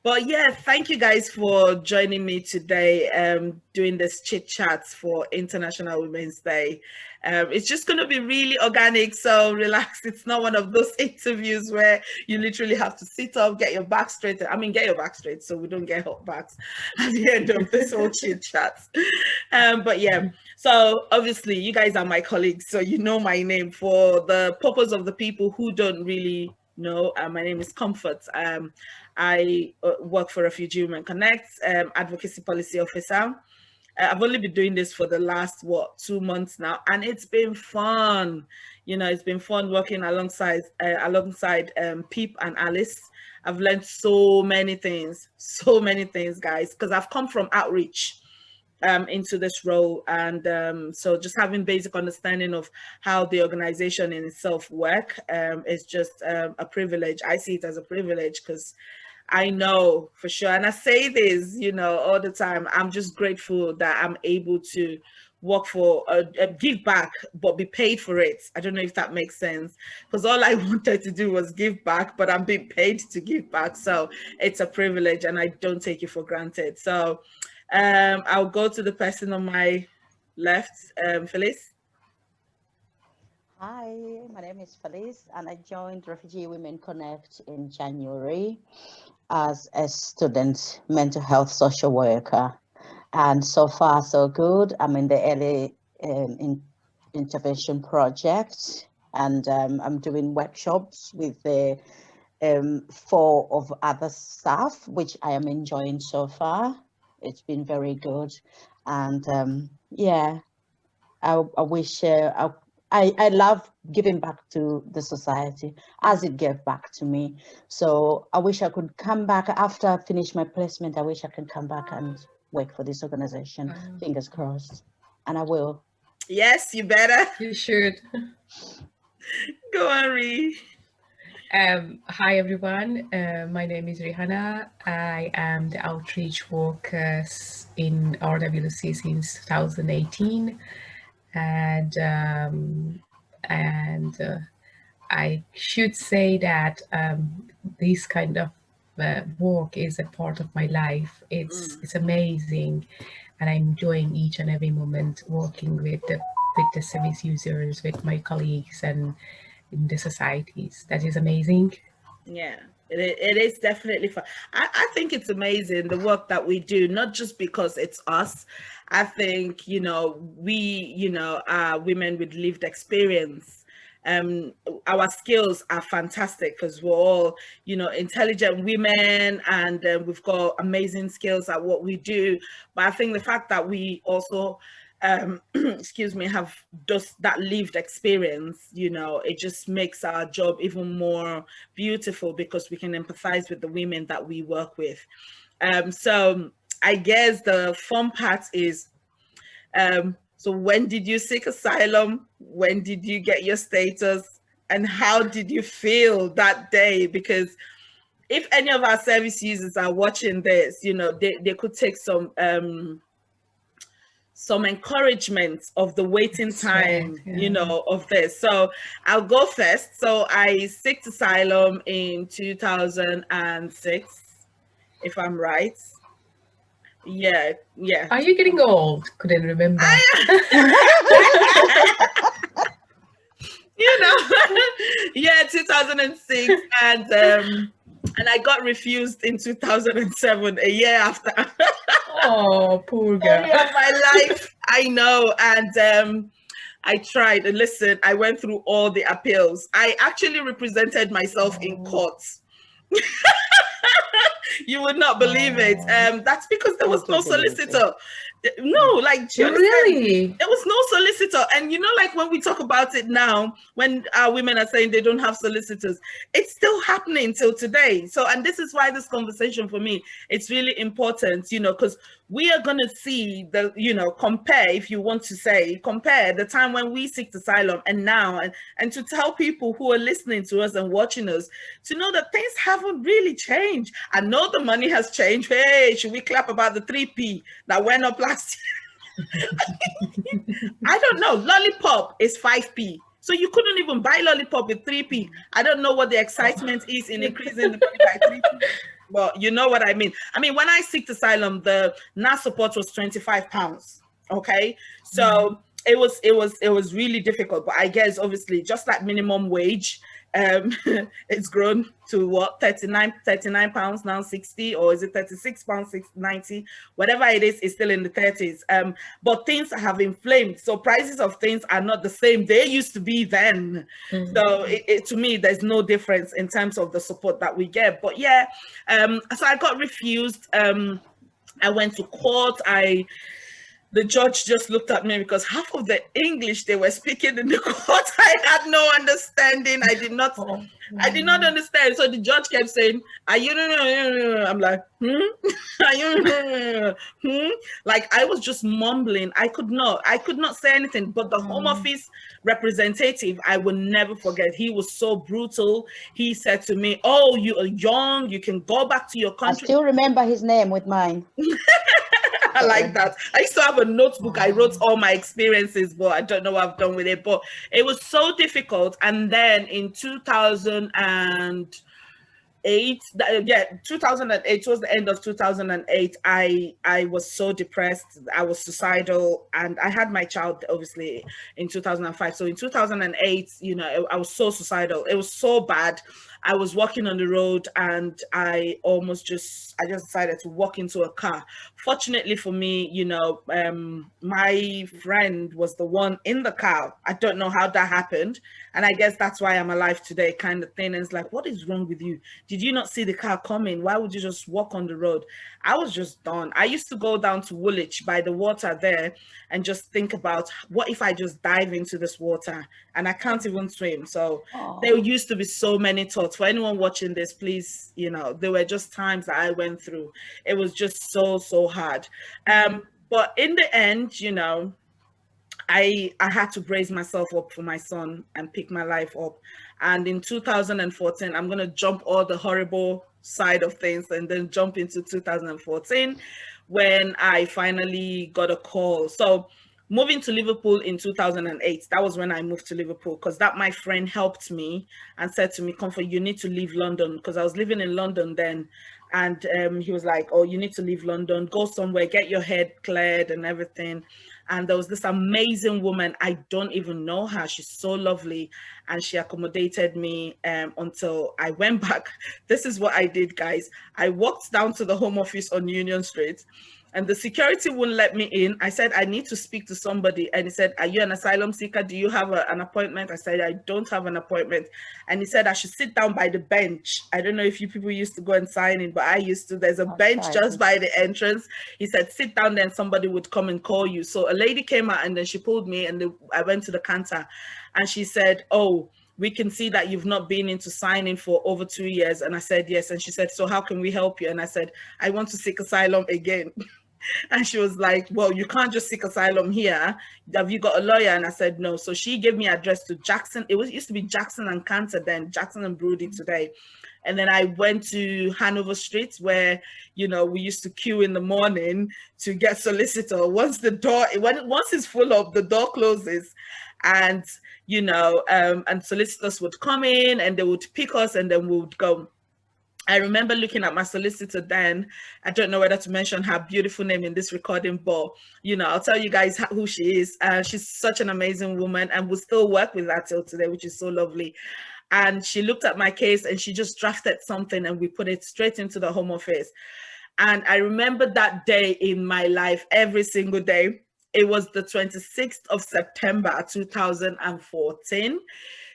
But yeah, thank you guys for joining me today, doing this chit chats for International Women's Day. It's just going to be really organic, so relax. It's not one of those interviews where you literally have to sit up, get your back straight. I mean, get your back straight so we don't get hot backs at the end of this whole chit chat. But yeah, so obviously you guys are my colleagues, so you know my name. For the purpose of the people who don't really know, my name is Comfort. I work for Refugee Women Connect, advocacy policy officer. I've only been doing this for the last 2 months now, and it's been fun. It's been fun working alongside Peep and Alice. I've learned so many things, guys, because I've come from outreach into this role, and so just having basic understanding of how the organization in itself work is just a privilege. I see it as a privilege because I know for sure, and I say this, all the time, I'm just grateful that I'm able to work for, give back, but be paid for it. I don't know if that makes sense, because all I wanted to do was give back, but I'm being paid to give back. So it's a privilege, and I don't take it for granted. So I'll go to the person on my left, Phalyce. Hi, my name is Phalyce, and I joined Refugee Women Connect in January as a student mental health social worker. And so far, so good. I'm in the early intervention project, and I'm doing workshops with the 4 of other staff, which I am enjoying so far. It's been very good. And yeah, I wish I love giving back to the society as it gave back to me. So I wish I could come back after I finish my placement. I wish I can come back and work for this organization. Fingers crossed. And I will. Yes, you better. You should. Go on, Ree. Hi, everyone. My name is Rihanna. I am the outreach worker in RWC since 2018. And I should say that this kind of work is a part of my life. It's amazing, and I'm enjoying each and every moment working with the service users, with my colleagues, and in the societies. That is amazing. Yeah, it is definitely fun. I think it's amazing the work that we do, not just because it's us. I think, we, are women with lived experience. Our skills are fantastic because we're all, intelligent women, and we've got amazing skills at what we do. But I think the fact that we also excuse me, have just that lived experience, it just makes our job even more beautiful because we can empathize with the women that we work with. So I guess the fun part is, so when did you seek asylum? When did you get your status? And how did you feel that day? Because if any of our service users are watching this, they could take some encouragement of the waiting time, of this. So I'll go first. So I sought asylum in 2006, if I'm right. Yeah. Are you getting old? Couldn't remember. Yeah, 2006, and I got refused in 2007, a year after. Oh, poor girl. My life, I know. And I tried. And listen, I went through all the appeals. I actually represented myself in court. You would not believe it. That's because there was no solicitor. No, like, really, there was no solicitor. And like when we talk about it now, when our women are saying they don't have solicitors, it's still happening till today. So, and this is why this conversation for me, it's really important, because we are going to see the, compare, if you want to say, compare the time when we seeked asylum and now, and to tell people who are listening to us and watching us to know that things haven't really changed. I know the money has changed. Hey, should we clap about the 3p that went up last year? I don't know. Lollipop is 5p. So you couldn't even buy lollipop with 3p. I don't know what the excitement is in increasing the p by 3p. Well, you know what I mean. I mean, when I seeked asylum, the NAS support was £25. Okay, so it was really difficult. But I guess obviously just like minimum wage, it's grown to what, 39 pounds now, 60, or is it 36 pounds 90, whatever it is, it's still in the 30s. But things have inflamed, so prices of things are not the same they used to be then. So to me, there's no difference in terms of the support that we get. But yeah, so I got refused. I went to court. The judge just looked at me because half of the English they were speaking in the court, I had no understanding. I did not understand. So the judge kept saying, "Are you?" I'm like, Are you? Like I was just mumbling. I could not say anything. But the Home Office representative, I will never forget. He was so brutal. He said to me, "Oh, you are young. You can go back to your I country." still remember his name with mine. I like that. I used to have a notebook. I wrote all my experiences, but I don't know what I've done with it. But it was so difficult. And then in 2008 was the end of 2008. I was so depressed. I was suicidal, and I had my child obviously in 2005. So in 2008, I was so suicidal. It was so bad. I was walking on the road, and I just decided to walk into a car. Fortunately for me, my friend was the one in the car. I don't know how that happened, and I guess that's why I'm alive today, kind of thing. And it's like, what is wrong with you? Did you not see the car coming? Why would you just walk on the road? I was just done. I used to go down to Woolwich by the water there and just think about, what if I just dive into this water and I can't even swim? So there used to be so many thoughts. For anyone watching this, please, there were just times that I went through. It was just so, so hard. But in the end, I had to brace myself up for my son and pick my life up. And in 2014, I'm going to jump all the horrible side of things and then jump into 2014 when I finally got a call. So moving to Liverpool in 2008, that was when I moved to Liverpool, because that my friend helped me and said to me, "Comfort, you need to leave London," because I was living in London then. And he was like, "Oh, you need to leave London, go somewhere, get your head cleared and everything." And there was this amazing woman. I don't even know her. She's so lovely. And she accommodated me until I went back. This is what I did, guys. I walked down to the Home Office on Union Street, and the security wouldn't let me in. I said, "I need to speak to somebody." And he said, "Are you an asylum seeker? Do you have an appointment?" I said, "I don't have an appointment." And he said I should sit down by the bench. I don't know if you people used to go and sign in, but I used to. There's a bench just by the entrance. He said, "Sit down there and somebody would come and call you." So a lady came out and then she pulled me, and I went to the counter, and she said, "Oh, we can see that you've not been into signing for over 2 years." And I said, "Yes." And she said, "So how can we help you?" And I said, "I want to seek asylum again." And she was like, "Well, you can't just seek asylum here. Have you got a lawyer?" And I said, "No." So she gave me address to Jackson. It used to be Jackson and Cantor then, Jackson and Brody today. And then I went to Hanover Street, where, we used to queue in the morning to get solicitor. Once it's full up, the door closes. And, and solicitors would come in and they would pick us and then we would go. I remember looking at my solicitor then. I don't know whether to mention her beautiful name in this recording, but, I'll tell you guys who she is. She's such an amazing woman, and we still work with her till today, which is so lovely. And she looked at my case and she just drafted something and we put it straight into the Home Office. And I remember that day in my life, every single day. It was the 26th of September, 2014.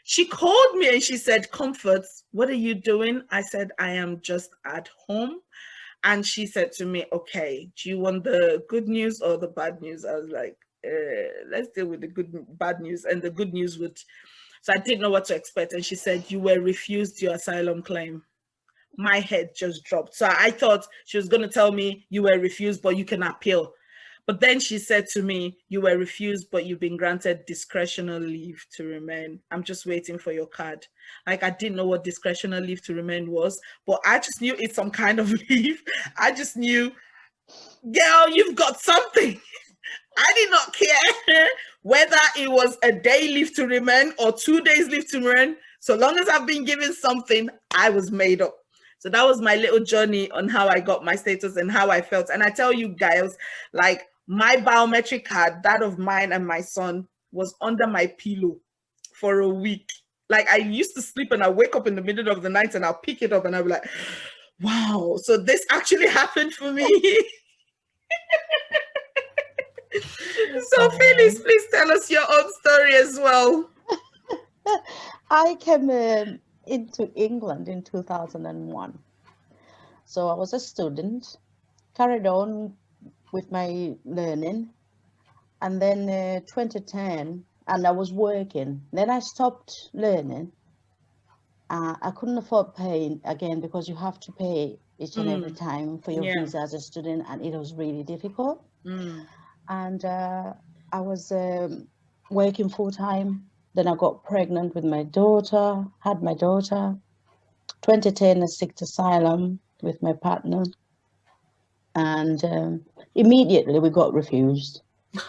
She called me and she said, "Comfort, what are you doing?" I said, "I am just at home." And she said to me, "Okay, do you want the good news or the bad news?" I was like, let's deal with the bad news. And the good news so I didn't know what to expect. And she said, "You were refused your asylum claim." My head just dropped. So I thought she was going to tell me, "You were refused, but you can appeal." But then she said to me, "You were refused, but you've been granted discretionary leave to remain. I'm just waiting for your card." Like, I didn't know what discretionary leave to remain was, but I just knew it's some kind of leave. I just knew, girl, you've got something. I did not care whether it was a day leave to remain or 2 days leave to remain. So long as I've been given something, I was made up. So that was my little journey on how I got my status and how I felt. And I tell you guys, like my biometric card, that of mine and my son, was under my pillow for a week. Like I used to sleep and I wake up in the middle of the night and I'll pick it up and I'll be like, wow, so this actually happened for me. So Phalyce, please tell us your own story as well. I came into England in 2001. So I was a student, carried on with my learning, and then 2010, and I was working. Then I stopped learning. I couldn't afford paying again because you have to pay each and every time for your visa as a student, and it was really difficult. And I was working full time. Then I got pregnant with my daughter, had my daughter. 2010, I sought asylum with my partner. And immediately we got refused.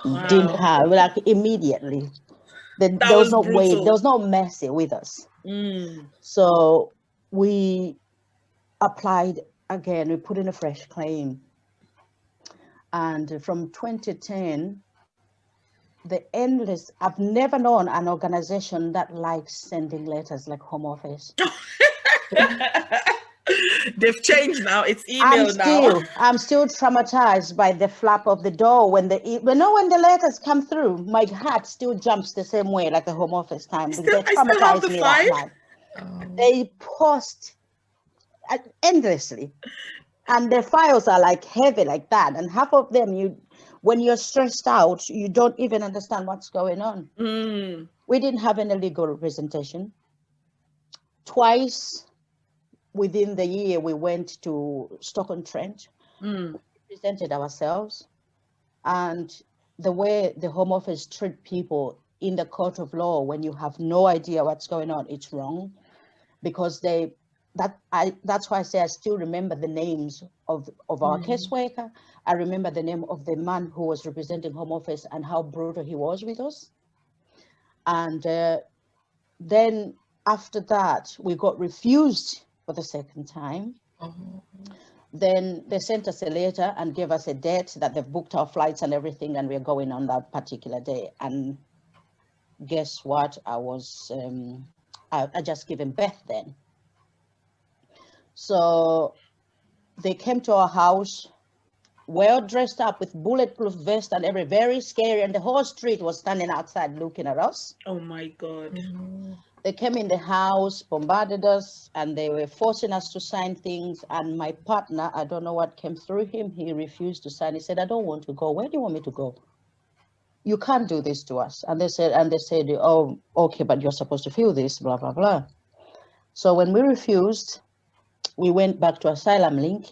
Wow. Didn't have, like there was no wait, there was no mercy with us. So we applied again, we put in a fresh claim. And from 2010, I've never known an organization that likes sending letters like Home Office. They've changed now. It's email now. I'm still traumatized by the flap of the door when the letters come through. My heart still jumps the same way like the Home Office time. I still have the me file. that time. They post endlessly, and the files are like heavy like that. And half of them, when you're stressed out, you don't even understand what's going on. We didn't have any legal representation. Twice within the year, we went to Stoke-on-Trent, presented ourselves, and the way the Home Office treat people in the court of law when you have no idea what's going on, it's wrong, because that's why I say I still remember the names of our caseworker. I remember the name of the man who was representing Home Office and how brutal he was with us. And then after that, we got refused for the second time. Then they sent us a letter and gave us a date that they've booked our flights and everything, and we're going on that particular day. And guess what? I just given birth then. So they came to our house, well dressed up with bulletproof vest and very scary, and the whole street was standing outside looking at us. Oh my God. They came in the house, bombarded us, and they were forcing us to sign things. And my partner, I don't know what came through him, he refused to sign. He said, I don't want to go. Where do you want me to go? You can't do this to us. And they said, oh, okay, but you're supposed to feel this, blah, blah, blah. So when we refused, we went back to Asylum Link,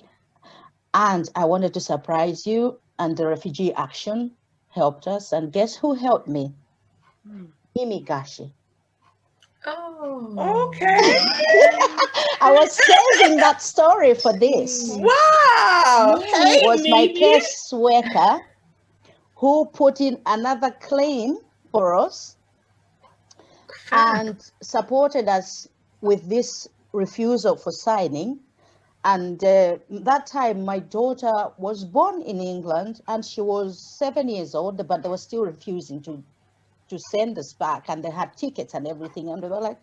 and I wanted to surprise you, and the Refugee Action helped us. And guess who helped me? Mimi Gashi. Oh, okay. I was saving that story for this. Wow. It was my caseworker who put in another claim for us and supported us with this refusal for signing. And that time, my daughter was born in England, and she was 7 years old, but they were still refusing to send us back, and they had tickets and everything. And they were like,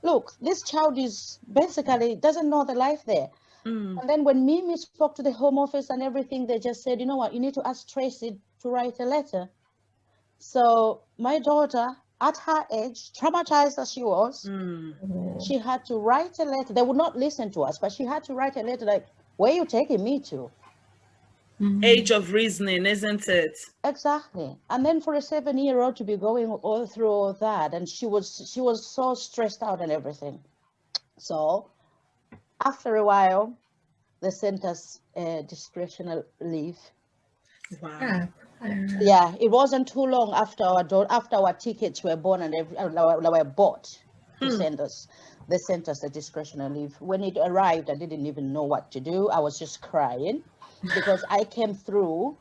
look, this child is basically doesn't know the life there. And then when Mimi spoke to the Home Office and everything, they just said, you know what, you need to ask Tracy to write a letter. So my daughter, at her age, traumatized as she was, she had to write a letter. They would not listen to us, but she had to write a letter like, where are you taking me to? Age of reasoning, isn't it? Exactly. And then for a 7-year-old to be going all through all that, and she was so stressed out and everything. So after a while, they sent us discretional leave. Wow. Yeah, it wasn't too long after our tickets were bought and were bought to send us. They sent us a discretional leave. When it arrived, I didn't even know what to do. I was just crying because I came through.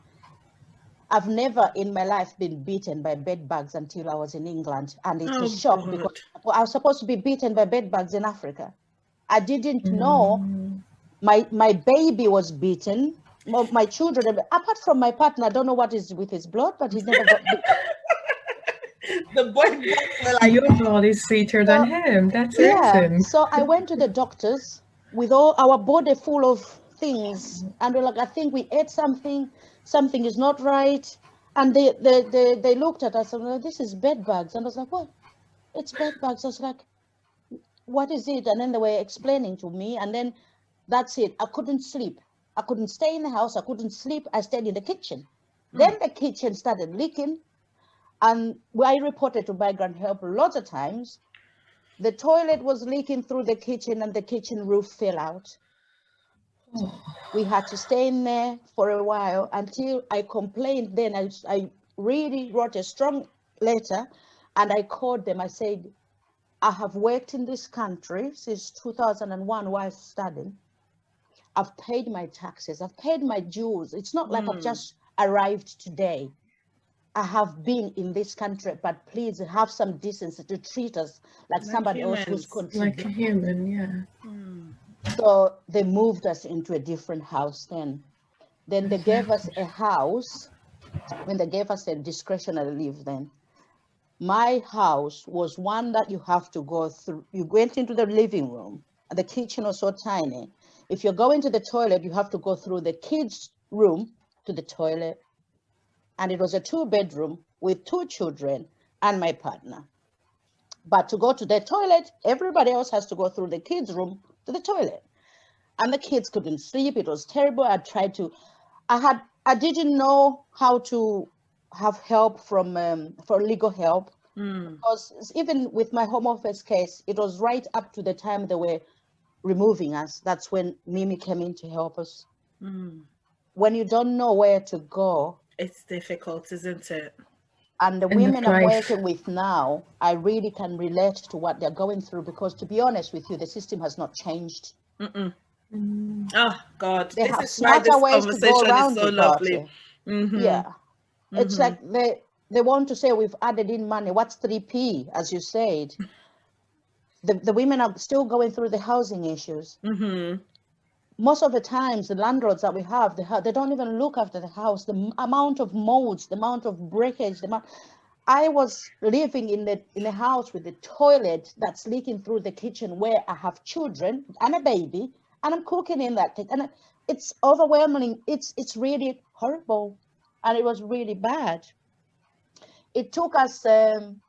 I've never in my life been beaten by bed bugs until I was in England, and it's a shock because I was supposed to be beaten by bed bugs in Africa. I didn't know My baby was beaten. My children, apart from my partner, I don't know what is with his blood, but he never got beat. The boys were like, Your blood is sweeter than him. That's the Yeah, reason. so I went to the doctors with all our body full of things, and we're like, I think we ate something, something is not right. And they looked at us and were like, this is bed bugs. And I was like, what? It's bed bugs. I was like, what is it? And then they were explaining to me, and then that's it. I couldn't sleep. I couldn't stay in the house. I couldn't sleep. I stayed in the kitchen. Then the kitchen started leaking, and I reported to migrant help lots of times. The toilet was leaking through the kitchen, and the kitchen roof fell out. We had to stay in there for a while until I complained. Then I really wrote a strong letter, and I called them. I said, I have worked in this country since 2001 while studying. I've paid my taxes. I've paid my dues. It's not like I've just arrived today. I have been in this country, but please have some decency to treat us like somebody else who's Like a contributing. human, yeah. So they moved us into a different house then. Then they gave us a house when they gave us a discretionary leave then. My house was one that you have to go through. You went into the living room, and the kitchen was so tiny. If you're going to the toilet, you have to go through the kids' room to the toilet. And it was a 2-bedroom with 2 children and my partner. But to go to the toilet, everybody else has to go through the kids' room to the toilet. And the kids couldn't sleep. It was terrible. I didn't know how to have help from for legal help, because even with my home office case, it was right up to the time they were removing us. That's when Mimi came in to help us. When you don't know where to go, it's difficult, isn't it? and the End of women I'm life. working with now, I really can relate to what they're going through, because to be honest with you, the system has not changed. Oh God, They this have is why smarter this ways to go conversation is around so it, lovely. Archie. Yeah. It's like they want to say we've added in money. What's 3P, as you said? The women are still going through the housing issues. Most of the times, the landlords that we have, they don't even look after the house. The amount of molds, the amount of breakage, I was living in the house with the toilet that's leaking through the kitchen, where I have children and a baby, and I'm cooking in that thing, and it's overwhelming. It's really horrible, and it was really bad. It took us from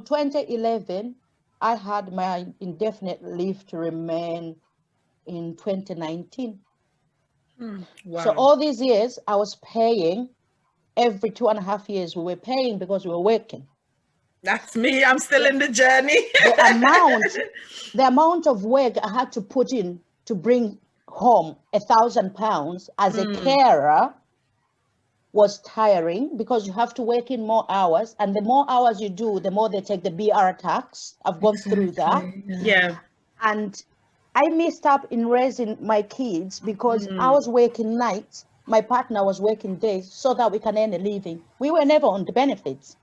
2011. I had my indefinite leave to remain in 2019. Wow. So all these years, I was paying. Every 2.5 years, we were paying because we were working. That's me. I'm still in the journey. The amount of work I had to put in to bring home £1,000 as a carer was tiring, because you have to work in more hours, and the more hours you do, the more they take the BR tax. I've gone through that. Yeah. And I missed up in raising my kids because I was working nights. My partner was working days so that we can earn a living. We were never on the benefits.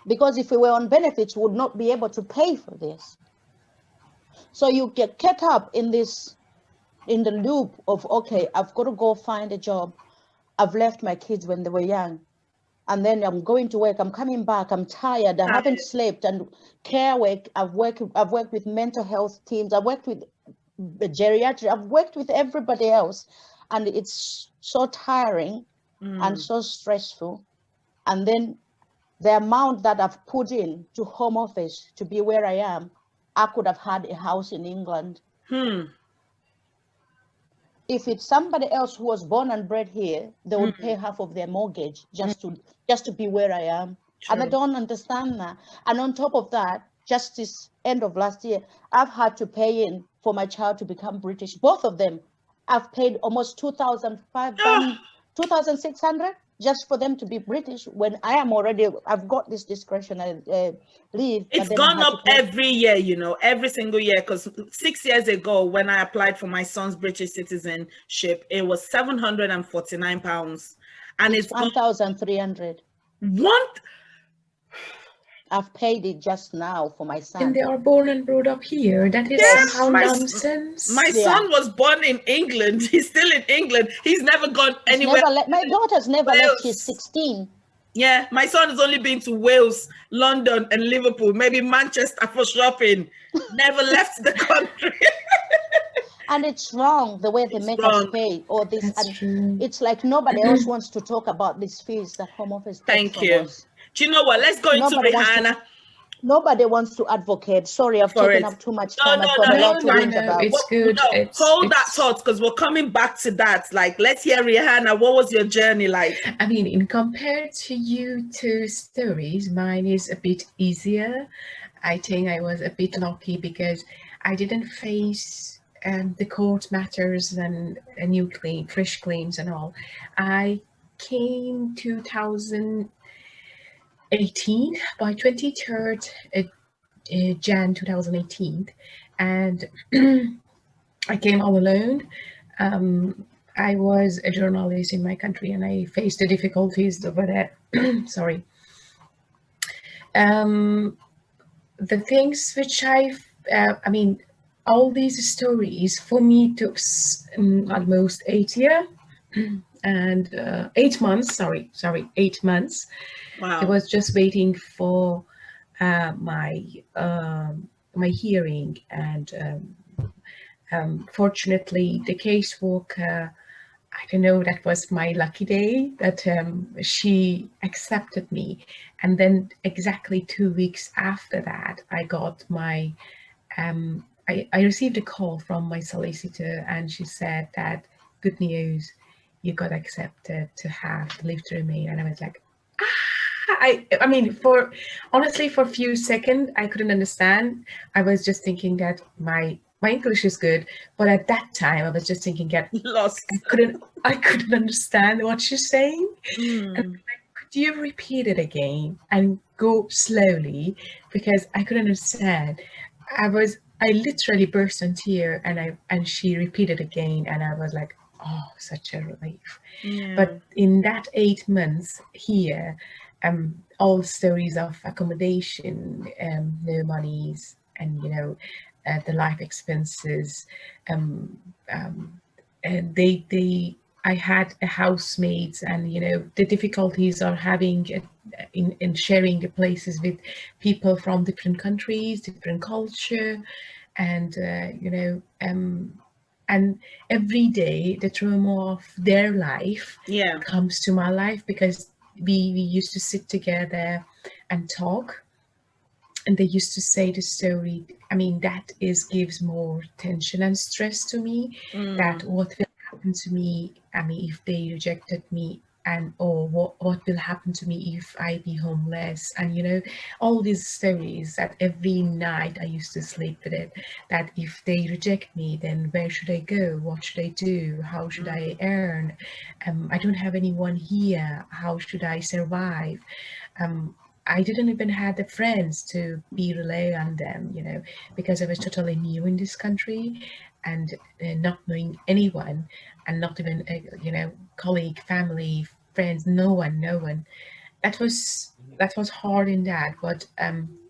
Because if we were on benefits, we would not be able to pay for this. So you get caught up in the loop of, okay, I've got to go find a job. I've left my kids when they were young. And then I'm going to work. I'm coming back. I'm tired. I haven't slept. And care work. I've worked with mental health teams. I've worked with the geriatric. I've worked with everybody else, and it's so tiring and so stressful. And then the amount that I've put in to home office to be where I am, I could have had a house in England. If it's somebody else who was born and bred here, they would pay half of their mortgage just to be where I am. True. And I don't understand that. And on top of that, just this end of last year, I've had to pay in for my child to become British. Both of them. I've paid almost 2,500, 2,600 just for them to be British, when I've got this discretionary leave. It's gone up every year, every single year. Because 6 years ago, when I applied for my son's British citizenship, it was £749, and it's 1,300. I've paid it just now for my And son. they are born and brought up here. That is Yeah, Yes. somehow my nonsense. Yeah. son was born in England. He's still in England. He's never gone He's anywhere. never left. My daughter's never left. She's Wales. 16. Yeah, my son has only been to Wales, London, and Liverpool, maybe Manchester for shopping. Never left the country. And it's wrong the way they It's make us wrong. pay all this. That's And true. it's like nobody else wants to talk about these fees that Home Office take Thank from you. us. Do you know what? Let's go into Nobody wants to. Rihanna Nobody wants to advocate. Sorry, I've for taken it. up too much No, time. no, I've got no, a it's lot to No, fine. whinge no, about. it's good. No, hold that It's. thought because we're coming back to that. Like, let's hear Rihanna. What was your journey like? I mean, in compared to you two stories, mine is a bit easier. I think I was a bit lucky because I didn't face the court matters and a new claim, fresh claims and all. I came 2018 by 23rd Jan 2018, and I came all alone. I was a journalist in my country and I faced the difficulties over there. Sorry. Um, the things which I mean, all these stories for me took almost 8 years and 8 months. Sorry, 8 months. I Wow. was just waiting for my my hearing, and fortunately, the caseworker, I don't know, that was my lucky day that she accepted me. And then exactly 2 weeks after that, I got my, I received a call from my solicitor and she said that, good news, you got accepted to have the leave to remain. And I was like, I mean, for honestly, for a few seconds, I couldn't understand. I was just thinking that my English is good, but at that time, I was just thinking that Lost. I couldn't understand what she's saying. And Mm. could you repeat it again and go slowly because I couldn't understand. I literally burst in tears and she repeated again and I was like, oh, such a relief. Yeah. But in that 8 months here, all stories of accommodation, no monies, and the life expenses, um, and I had a housemates, and the difficulties are having in sharing the places with people from different countries, different culture, and and every day the trauma of their life Yeah. comes to my life because we used to sit together and talk, and they used to say the story. I mean, that is gives more tension and stress to me, that what will happen to me, I mean, if they rejected me, and or what will happen to me if I be homeless, and all these stories that every night I used to sleep with it, that if they reject me, then where should I go, what should I do, how should I earn, I don't have anyone here, how should I survive. I didn't even have the friends to be rely on them, because I was totally new in this country, and not knowing anyone, and not even colleague, family, friends, no one. That was hard in that, but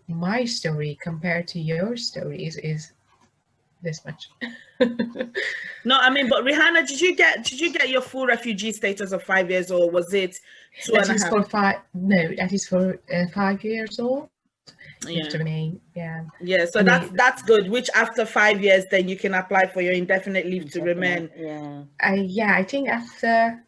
my story compared to your stories is this much. No, I mean, but Rihanna, did you get your full refugee status of 5 years, or was it two That and a is half? for five. No, that is for 5 years old. You have to Yeah. remain. Yeah. Yeah. So I mean, that's good. Which after 5 years, then you can apply for your indefinite leave to Definitely. remain. Yeah. I think after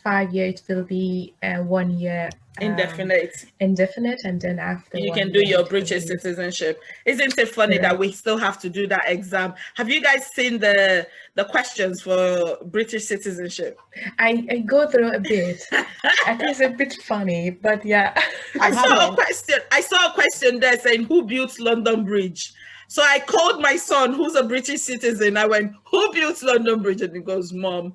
5 years it will be 1 year Indefinite. indefinite, and then after You one can do year your it will British be citizenship. Isn't it funny that correct. we still have to do that exam? Have you guys seen the questions for British citizenship? I go through a bit. It is a bit funny, but yeah. I I saw a haven't. question. I saw a question there saying, "Who built London Bridge?" So I called my son, who's a British citizen. I went, "Who built London Bridge?" And he goes, "Mom,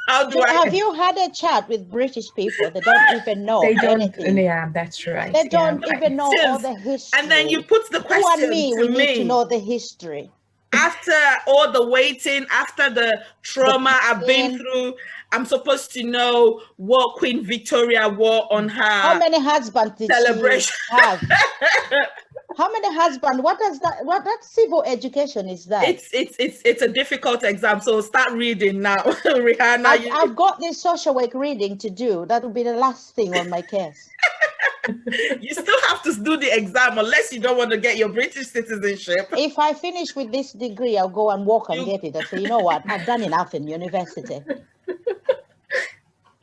how do I?" Have you had a chat with British people? They don't even know They don't. anything. Yeah, that's right. They Yeah, don't even know all the And then you history. put the You and question me, to we need to me. know the history. After all the waiting, after the The trauma I've been pain. through, I'm supposed to know what Queen Victoria wore on How her many husbands did she celebration. have? How many husbands? What does that? What that civil education is that? It's a difficult exam, so start reading now. Rihanna, I've got this social work reading to do. That will be the last thing on my case. you still have to do the exam unless you don't want to get your British citizenship. If I finish with this degree, I'll go and walk and You get it. I say, you know what? I've done enough in university.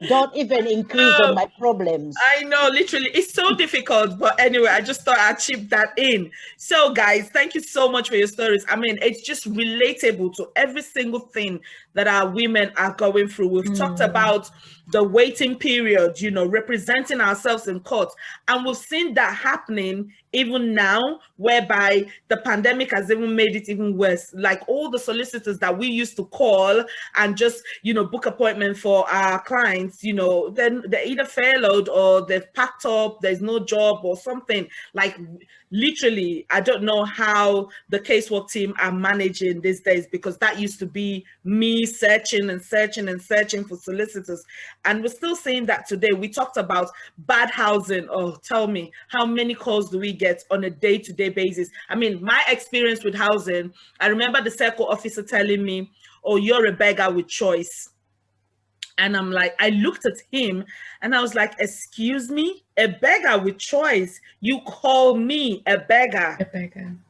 Don't even increase on know, my problems. I know, literally, it's so difficult. But anyway, I just thought I'd chip that in. So, guys, thank you so much for your stories. I mean, it's just relatable to every single thing that our women are going through. We've talked about the waiting period, representing ourselves in court. And we've seen that happening even now, whereby the pandemic has even made it even worse. Like all the solicitors that we used to call and just, book appointment for our clients, then they either furloughed or they've packed up, there's no job or something. Like literally, I don't know how the casework team are managing these days, because that used to be me searching and searching and searching for solicitors. And we're still seeing that today. We talked about bad housing. Oh, tell me, how many calls do we get on a day-to-day basis? I mean, my experience with housing, I remember the circle officer telling me, oh, you're a beggar with choice. And I'm like, I looked at him and I was like, excuse me, a beggar with choice? You call me a beggar?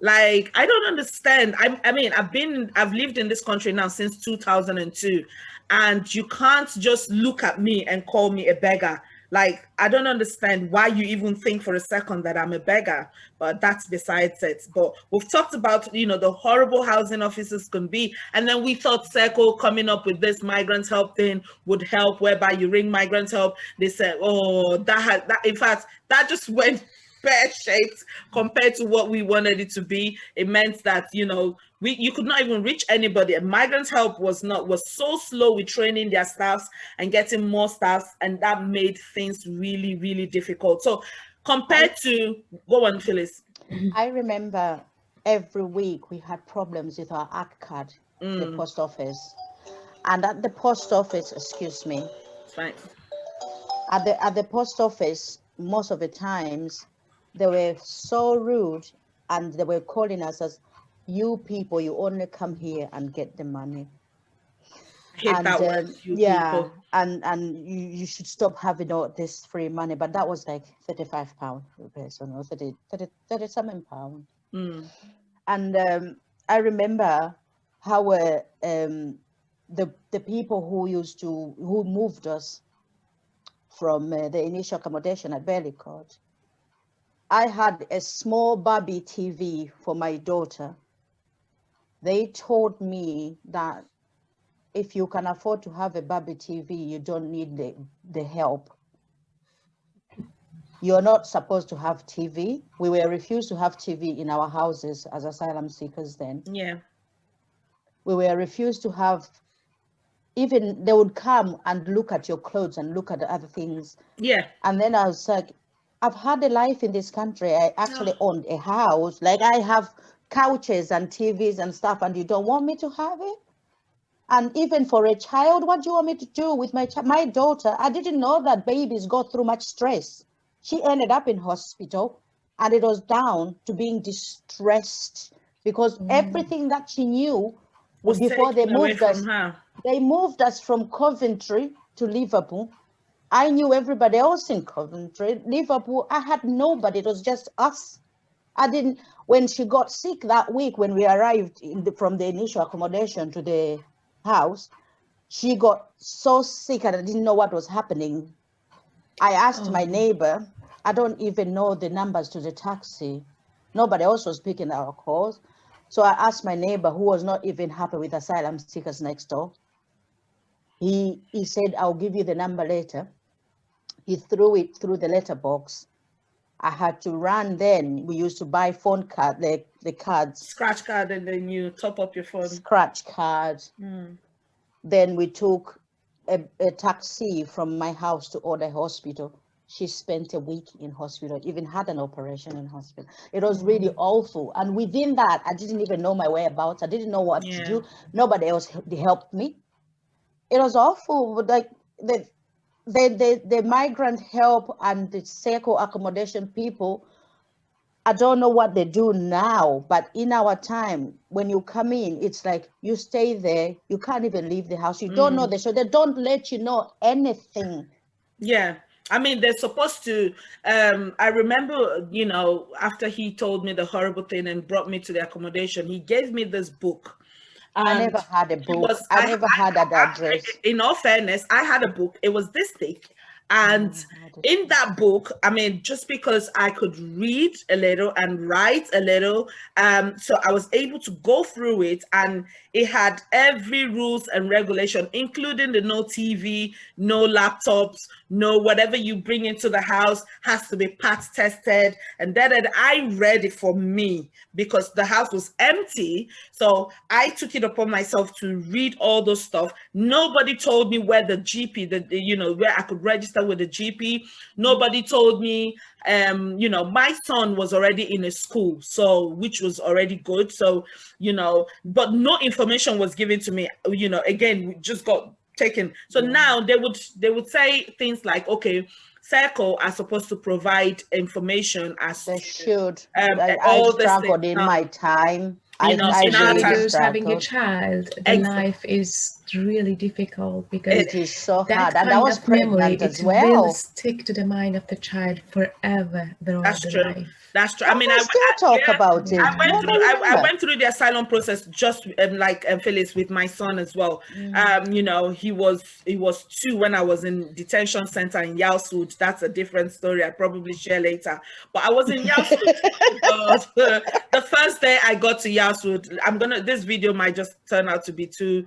Like, I don't understand. I mean, I've lived in this country now since 2002, and you can't just look at me and call me a beggar. Like, I don't understand why you even think for a second that I'm a beggar, but that's besides it. But we've talked about, the horrible housing officers can be. And then we thought Circle coming up with this migrant help thing would help, whereby you ring migrant help. They said, oh, that in fact, that just went pear-shaped compared to what we wanted it to be. It meant that, you could not even reach anybody. And migrant help was so slow with training their staffs and getting more staffs, and that made things really, really difficult. So compared to, go on, Phalyce. I remember every week we had problems with our ACT card, the post office. And at the post office, excuse me, It's fine. At the post office, most of the times they were so rude, and they were calling us as, you people, you only come here and get the money. I hate that word, you people. And you should stop having all this free money. But that was like £35 per person, or 37 pounds. And I remember how the people who moved us from the initial accommodation at Bellicott, I had a small Barbie TV for my daughter. They told me that if you can afford to have a Barbie TV, you don't need the help. You're not supposed to have TV. We were refused to have TV in our houses as asylum seekers then. Yeah. We were refused to have, even they would come and look at your clothes and look at the other things. Yeah. And then I was like, I've had a life in this country. I actually owned a house. Like, I have couches and TVs and stuff, and you don't want me to have it? And even for a child, what do you want me to do with my daughter? I didn't know that babies go through much stress. She ended up in hospital, and it was down to being distressed because everything that she knew was before they moved us. They moved us from Coventry to Liverpool. I knew everybody else in Coventry. Liverpool, I had nobody. It was just us. When she got sick that week, when we arrived from the initial accommodation to the house, she got so sick and I didn't know what was happening. I asked my neighbor, I don't even know the numbers to the taxi. Nobody else was picking our calls. So I asked my neighbor, who was not even happy with asylum seekers next door. He said, I'll give you the number later. He threw it through the letterbox. I had to run then. We used to buy phone card, the cards. Scratch card, and then you top up your phone. Scratch card. Then we took a taxi from my house to Order Hospital. she spent a week in hospital, even had an operation in hospital. It was really awful. And within that, I didn't even know my whereabouts. I didn't know what to Yeah. do. Nobody else helped me. It was awful. Like the migrant help and the circle accommodation people, I don't know what they do now, but in our time, when you come in, it's like you stay there. You can't even leave the house. You don't know the show. They don't let you know anything. Yeah. I mean, they're supposed to. I remember, after he told me the horrible thing and brought me to the accommodation, he gave me this book. I And never had a it book. was, I never had that address. in all fairness, I had a book. It was this thick. And in that book, I mean, just because I could read a little and write a little, so I was able to go through it, and it had every rules and regulation, including the no TV, no laptops, no whatever you bring into the house has to be pat tested. And then I read it for me because the house was empty. So I took it upon myself to read all those stuff. Nobody told me where the GP, where I could register with the GP. Nobody told me, my son was already in a school, so which was already good. So, but no information was given to me. Again, we just got taken. So now they would say things like, okay, Circle are supposed to provide information as They to should. I all this thing. struggled in my time. You know, I in our Especially time, really those having a struggled. child, the Exactly. life is really difficult because It is so hard. that And I kind was of memory, pregnant as it will well. stick to the mind of the child forever throughout That's the true. life. That's true. I And mean, they still talk yeah, about it. I went Yeah, through. they I remember. went through the asylum process just like Phalyce with my son as well. He was 2 when I was in detention center in Yausud. That's a different story. I probably share later. But I was in Yausud. Oh God. The first day I got to Yausud, this video might just turn out to be two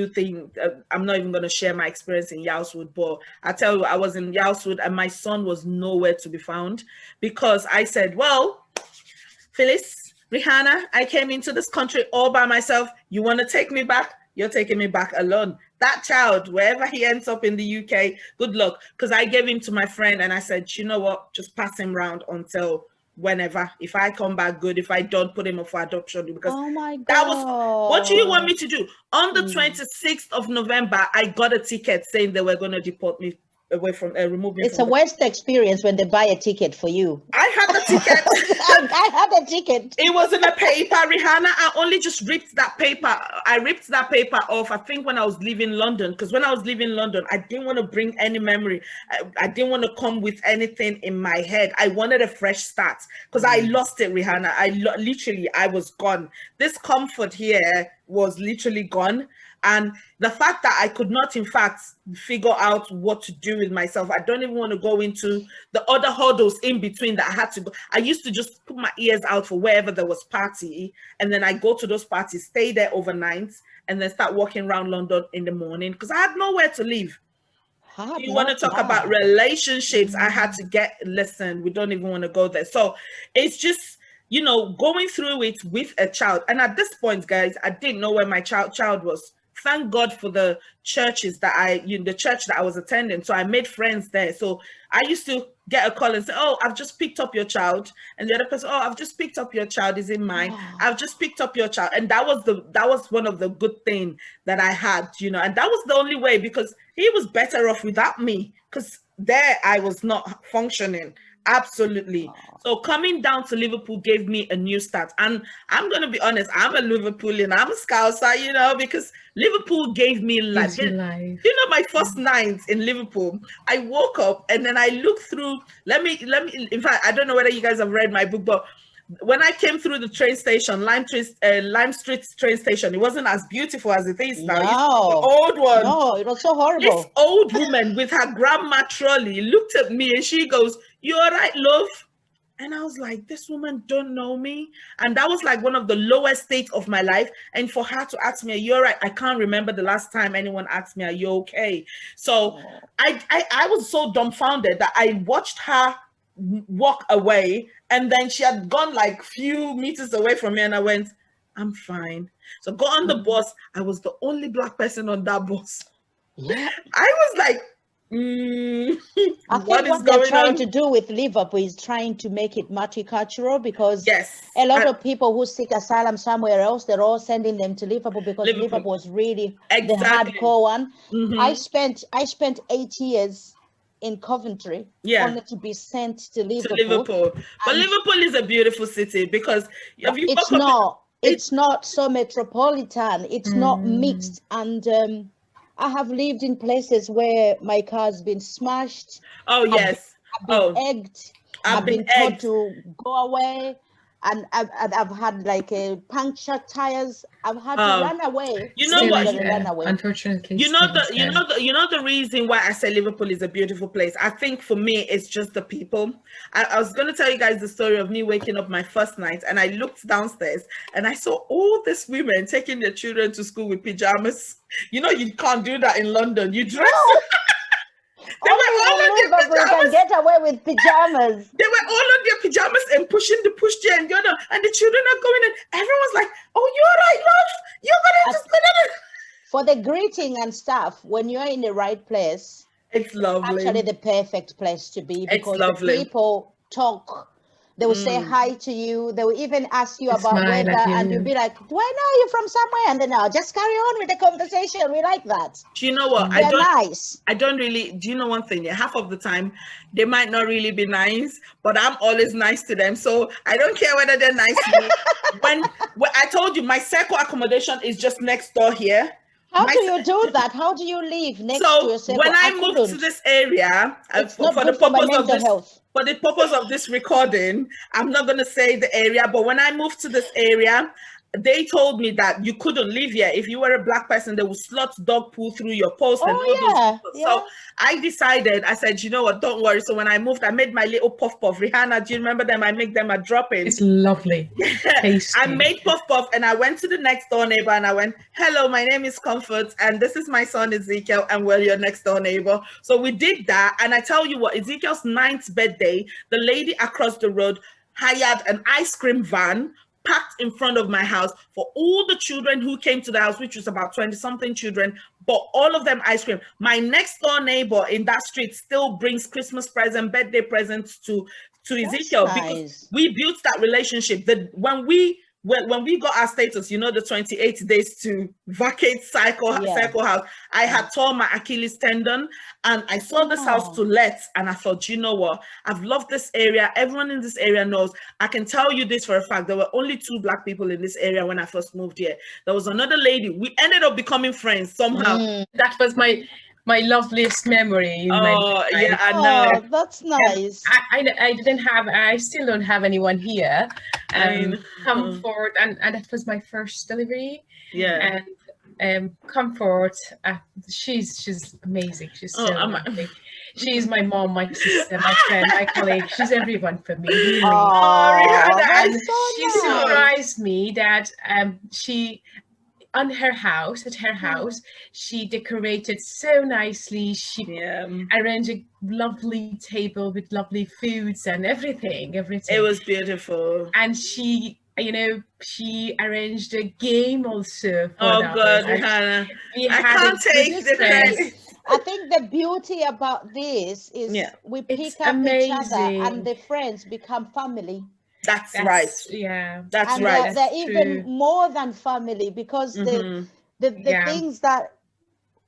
things. I'm not even gonna share my experience in Yausud, but I tell you, I was in Yausud and my son was nowhere to be found because I said, well, Phalyce, Rihanna, I came into this country all by myself. You want to take me back? You're taking me back alone. That child, wherever he ends up in the UK, good luck. Because I gave him to my friend and I said, you know what? Just pass him round until whenever. If I come back, good. If I don't, put him up for adoption. Because Oh my that was, what do you want me God. to do? On the 26th of November, I got a ticket saying they were going to deport me away from, remove me It's from a the. West experience when they buy a ticket for you. I had the ticket. I had a ticket. It was in a paper, Rihanna. I only just ripped that paper. I ripped that paper off, I think, when I was leaving London. Because when I was leaving London, I didn't want to bring any memory. I didn't want to come with anything in my head. I wanted a fresh start because I lost it, Rihanna. Literally, I was gone. This comfort here was literally gone. And the fact that I could not, in fact, figure out what to do with myself, I don't even want to go into the other hurdles in between that I had to go. I used to just put my ears out for wherever there was party, and then I go to those parties, stay there overnight, and then start walking around London in the morning because I had nowhere to live. Hard, You want to not talk about bad. relationships? I had to listen, we don't even want to go there. So it's just, going through it with a child. And at this point, guys, I didn't know where my child was. Thank God for the churches that the church that I was attending. So I made friends there. So I used to get a call and say, oh, I've just picked up your child. And the other person, oh, I've just picked up your child, is in mine. I've just picked up your child. And that was one of the good things that I had, and that was the only way, because he was better off without me, because there I was not functioning. Absolutely. So coming down to Liverpool gave me a new start. And I'm going to be honest, I'm a Liverpoolian. I'm a Scouser, because Liverpool gave me life. Gives you life. My first night in Liverpool, I woke up and then I looked through, let me, in fact, I don't know whether you guys have read my book, but when I came through the train station, Lime Street train station, it wasn't as beautiful as it is now. No, the old one. No, it was so This horrible. old woman with her grandma trolley looked at me and she goes, "You all right, love?" And I was like, this woman don't know me. And that was like one of the lowest states of my life. And for her to ask me, "Are you all right?" I can't remember the last time anyone asked me, "Are you okay?" So I was so dumbfounded that I watched her walk away, and then she had gone like few meters away from me, and I went, "I'm fine." So got on the bus. I was the only Black person on that bus. Yeah. I was like, Mm, I what think is what they're going trying on? to do with Liverpool is trying to make it multicultural, because Yes, a lot of people who seek asylum somewhere else, they're all sending them to Liverpool, because Liverpool. Liverpool was really the Exactly. hardcore one. Hmm. I spent 8 years in Coventry Yeah, only to be sent to to Liverpool, Liverpool. But and Liverpool is a beautiful city because if but you walk up, it. it's not so metropolitan, it's not Mm. mixed, and I have lived in places where my car's been smashed. Oh I've been, yes. I've been Oh, egged. I've I've been been told egged. to go away, and I've had like a punctured tires. I've had to Oh, run away, you know Still what? is literally run there. away. Unfortunately, You know still is the you there. know the you know the reason why I say Liverpool is a beautiful place. I think for me it's just the people. I was going to tell you guys the story of me waking up my first night and I looked downstairs and I saw all these women taking their children to school with pajamas. You know you can't do that in London. You dress. No, They were only all in on their Liverpool you can pajamas. get away with pajamas. They were all on their pajamas and pushing the pushchair and the other, and the children are going and everyone's like, "Oh, you're right, love. You're gonna Uh, just go down." For the greeting and stuff, when you're in the right place, It's it's actually lovely. the perfect place to be, It's because the lovely. people talk. They will say Mm. hi to you. They will even ask you They about smile weather, at and you'll you. be like, "Do I know you from somewhere?" And then I'll just carry on with the conversation. We like that. Do you know what? They're nice. I don't really. Do you know one thing? Yeah, half of the time, they might not really be nice, but I'm always nice to them. So I don't care whether they're nice to me. When I told you my circle accommodation is just next door here. How My do you do that? How do you live next to So a when circle? I I moved to couldn't. this area, It's for, not for the good for my purpose of mental this, health. for the purpose of this recording, I'm not going to say the area, but when I moved to this area, they told me that you couldn't live here. If you were a black person, they would slot dog poo through your post and all Oh those. yeah, So yeah. I decided, I said, you know what, don't worry. So when I moved, I made my little puff puff. Rihanna, do you remember them? I make them a drop in. It's lovely, I tasty. made puff puff and I went to the next door neighbor and I went, "Hello, my name is Comfort and this is my son Ezekiel and we're your next door neighbor." So we did that. And I tell you what, Ezekiel's ninth birthday, the lady across the road hired an ice cream van packed in front of my house for all the children who came to the house, which was about 20 something children, but all of them ice cream. My next door neighbor in that street still brings Christmas present, birthday presents to That's Ezekiel because nice. we built that relationship. That when we got our status, you know, the 28 days to vacate Yeah, cycle house, I yeah. had torn my Achilles tendon and I saw this house to Oh, let and I thought, you know what, I've loved this area. Everyone in this area knows. I can tell you this for a fact, there were only 2 black people in this area when I first moved here. There was another lady. We ended up becoming friends somehow. That was my loveliest memory in my Oh yeah, life. I know. oh, that's nice. I didn't have, I still don't have anyone here. I mean, Comfort, and that was my first delivery. yeah. And Comfort, she's amazing. She's Oh, so lovely. She's my mom, my sister, my friend, my colleague. She's everyone for me, really. Oh, Oh, Rihanna, And that's so she know. nice. surprised me that she on her house, at her Hmm. house, she decorated so nicely. She Yeah, arranged a lovely table with lovely foods and everything, it everything. was beautiful. And she arranged a game also for Oh us. God, And Rihanna, we I had a can't good take You the see, stress. credit. I think the beauty about this Yeah, is we It's pick up each other, and amazing. the friends become family. that's right. That's yeah, That's And right. they're that's even true. more than family, because Mm-hmm. the Yeah. things that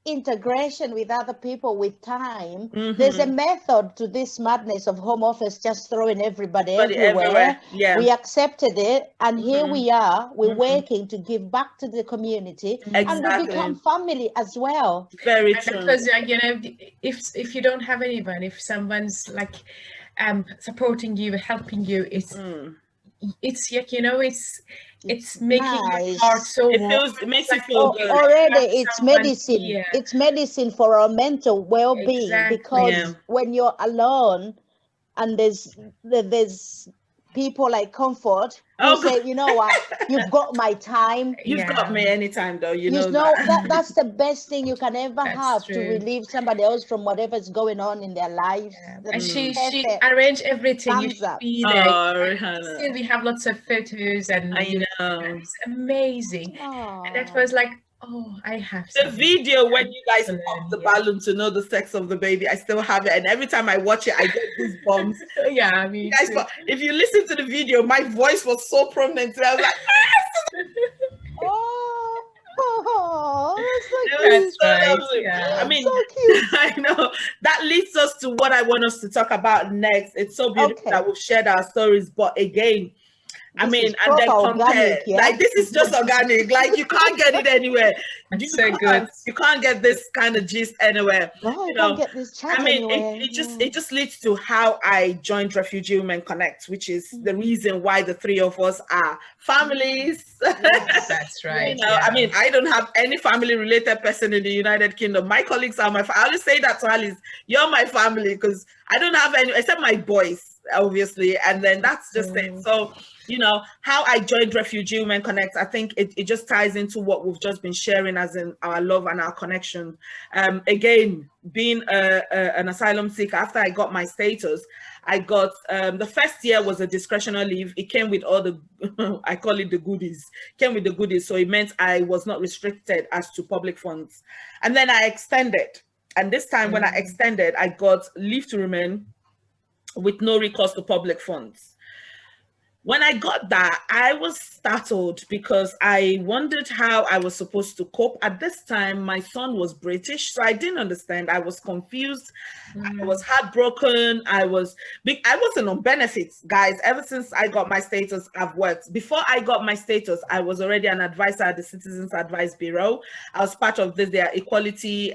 integration with other people with time, there's a Mm-hmm. method to this madness of home office just throwing everybody But everywhere. everywhere. Yeah. We accepted it, and here Mm-hmm. we are, we're Mm-hmm. working to give back to the community, and we become Exactly. family as well. Very And that true. was if you don't have anyone, if someone's like supporting you, helping you, Mm. it's like it's It's making your heart nice. so It warm. feels, it It's makes you like, feel good. I Already have it's someone medicine. here. It's medicine for our mental well-being, Yeah. because Exactly. when you're alone, and there's people like Comfort who Oh God, say, you know what, you've got my time. you've got Yeah, me anytime though. You You know know that that. that's the best thing you can ever that's have, to true. relieve somebody else from whatever's going on in their lives. The And she perfect arranged everything. You thumbs should up. be there. Oh, Still, Rihanna, we have lots of photos, and I know. it's amazing. And that Oh, was like, Oh, I have The some. video when you guys Excellent, pop the yeah. balloon to know the sex of the baby, I still have it. And every time I watch it, I get goosebumps. Yeah, You me guys, too. if you listen to the video, my voice was so prominent. I was like, Oh, that's so it was cute. That's so right. lovely. I Yeah. mean, So cute. I know that leads us to what I want us to talk about next. It's so beautiful Okay. that we've shared our stories, but again, I This is mean, and proper then compare. organic, yeah? Like this is just organic. Like you can't get it anywhere. That's so good. You can't get this kind of gist anywhere. No, You you can't know, get this chat I mean, anywhere. it just leads to how I joined Refugee Women Connect, which is the Mm. reason why the three of us are families. Yes. That's You right. know, I Yes. mean, Yeah. I don't have any family related person in the United Kingdom. My colleagues are I always say that to Alice, you're my family because I don't have any except my boys, obviously. And then that's just it. Mm. So, you know, how I joined Refugee Women Connect, I think it just ties into what we've just been sharing as in our love and our connection. Again, being an asylum seeker, after I got my status, I got the first year was a discretionary leave. It came with all the I call it the goodies. Came with the goodies, so it meant I was not restricted as to public funds. And then I extended, and this time when I Mm. extended, I got leave to remain with no recourse to public funds. When I got that, I was startled because I wondered how I was supposed to cope. At this time, my son was British, so I didn't understand. I was confused. I was Mm. heartbroken. I wasn't on benefits, guys. Ever since I got my status, I've worked. Before I got my status, I was already an advisor at the Citizens Advice Bureau. I was part of their equality,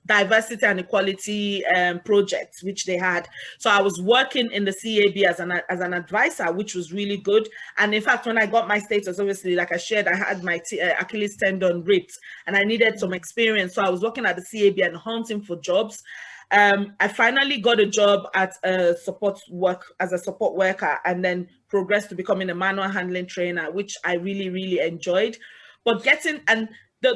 diversity and equality project, which they had. So I was working in the CAB as an advisor, which was really good. And in fact, when I got my status, obviously, like I shared, I had my Achilles tendon ripped, and I needed some experience. So I was working at the CAB and hunting for jobs. I finally got a job at a support work as a support worker, and then progressed to becoming a manual handling trainer, which I really, really enjoyed. But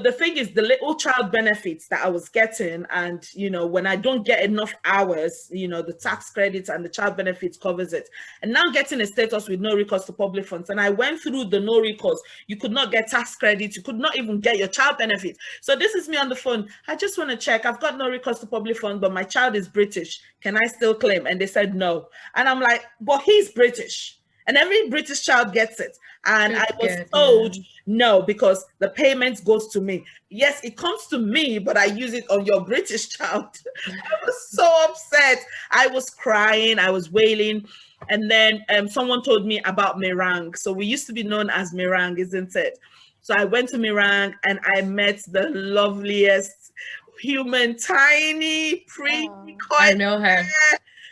the thing is, the little child benefits that I was getting, and you know, when I don't get enough hours, you know, the tax credits and the child benefits covers it. And now getting a status with no recourse to public funds, and I went through the no recourse. You could not get tax credits, you could not even get your child benefits. So this is me on the phone. I just want to check. I've got no recourse to public funds, but my child is British. Can I still claim? And they said no. And I'm like, but he's British. And every British child gets it. And I Good, was good. Yeah. told no, because the payment goes to me. Yes, it comes to me, but I use it on your British child. I was so upset. I was crying, I was wailing. And then someone told me about Meringue. So we used to be known as Meringue, isn't it? So I went to Meringue and I met the loveliest human, tiny, pretty, Oh. I quiet, know her.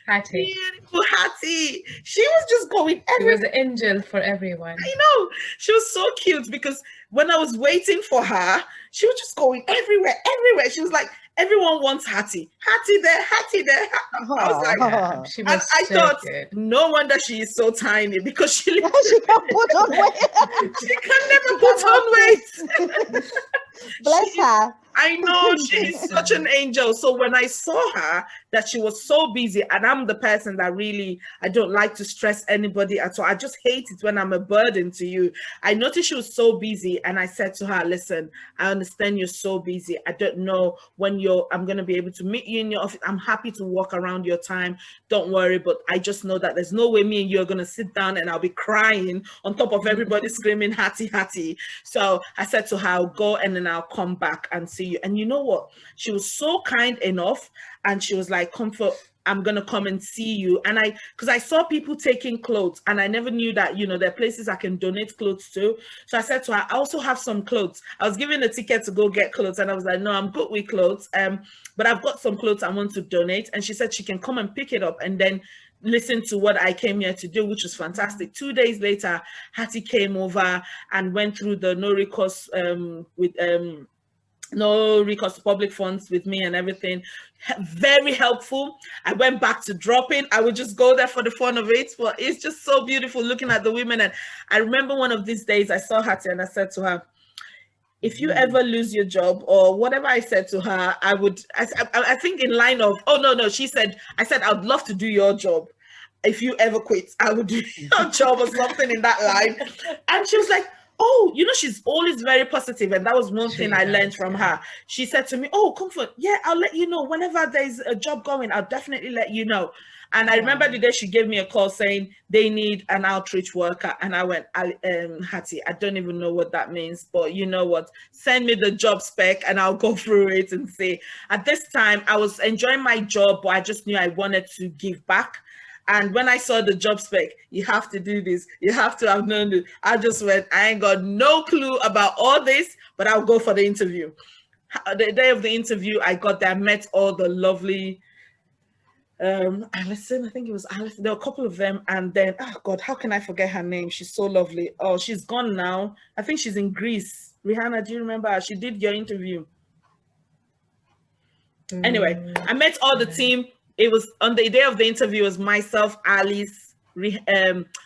Hattie. beautiful Hattie. She was just going She was everywhere. an angel for everyone. I know. She was so cute because when I was waiting for her, she was just going everywhere, everywhere. She was like, everyone wants Hattie. Hattie there, Hattie there. I was like, Yeah, she and was I so thought, good. no wonder she is so tiny because she She can't put on weight. she can never She put on cannot weight. fit. Bless She's her. I know she's She's such an angel. So when I saw her, that she was so busy, and I'm the person that really, I don't like to stress anybody at all. I just hate it when I'm a burden to you. I noticed she was so busy, and I said to her, listen, I understand you're so busy. I don't know when I'm going to be able to meet you in your office. I'm happy to walk around your time. Don't worry. But I just know that there's no way me and you are going to sit down and I'll be crying on top of everybody screaming, Hattie, Hattie. So I said to her, I'll go and then I'll come back and see you. And you know what? She was so kind enough, and she was like, Comfort, I'm gonna come and see you. And because I saw people taking clothes, and I never knew that, you know, there are places I can donate clothes to. So I said to her, I also have some clothes. I was given a ticket to go get clothes, and I was like, no, I'm good with clothes. But I've got some clothes I want to donate. And she said she can come and pick it up and then listen to what I came here to do, which was fantastic. 2 days later, Hattie came over and went through the no recourse with no recourse to public funds with me and everything. Very helpful. I went back to dropping. I would just go there for the fun of it, but it's just so beautiful looking at the women. And I remember one of these days I saw Hattie and I said to her, if you ever lose your job or whatever, I said to her, I think in line of, oh no, she said, I said, I'd love to do your job. If you ever quit, I would do your job or something in that line. And she was like, oh, she's always very positive, and that was one thing I learned from her. She said to me, oh, Comfort, yeah, I'll let you know whenever there's a job going, I'll definitely let you know. And I remember the day she gave me a call saying they need an outreach worker, and I went, Hattie, I don't even know what that means, but you know what, send me the job spec and I'll go through it and see. At this time I was enjoying my job, but I just knew I wanted to give back. And when I saw the job spec, you have to do this, you have to have known it, I just went, I ain't got no clue about all this, but I'll go for the interview. The day of the interview, I got there, met all the lovely Alison, I think it was Alison. There were a couple of them, and then, oh God, how can I forget her name? She's so lovely. Oh, she's gone now. I think she's in Greece. Rihanna, do you remember her? She did your interview. Anyway, I met all the team. It was on the day of the interview. It was myself, Alice,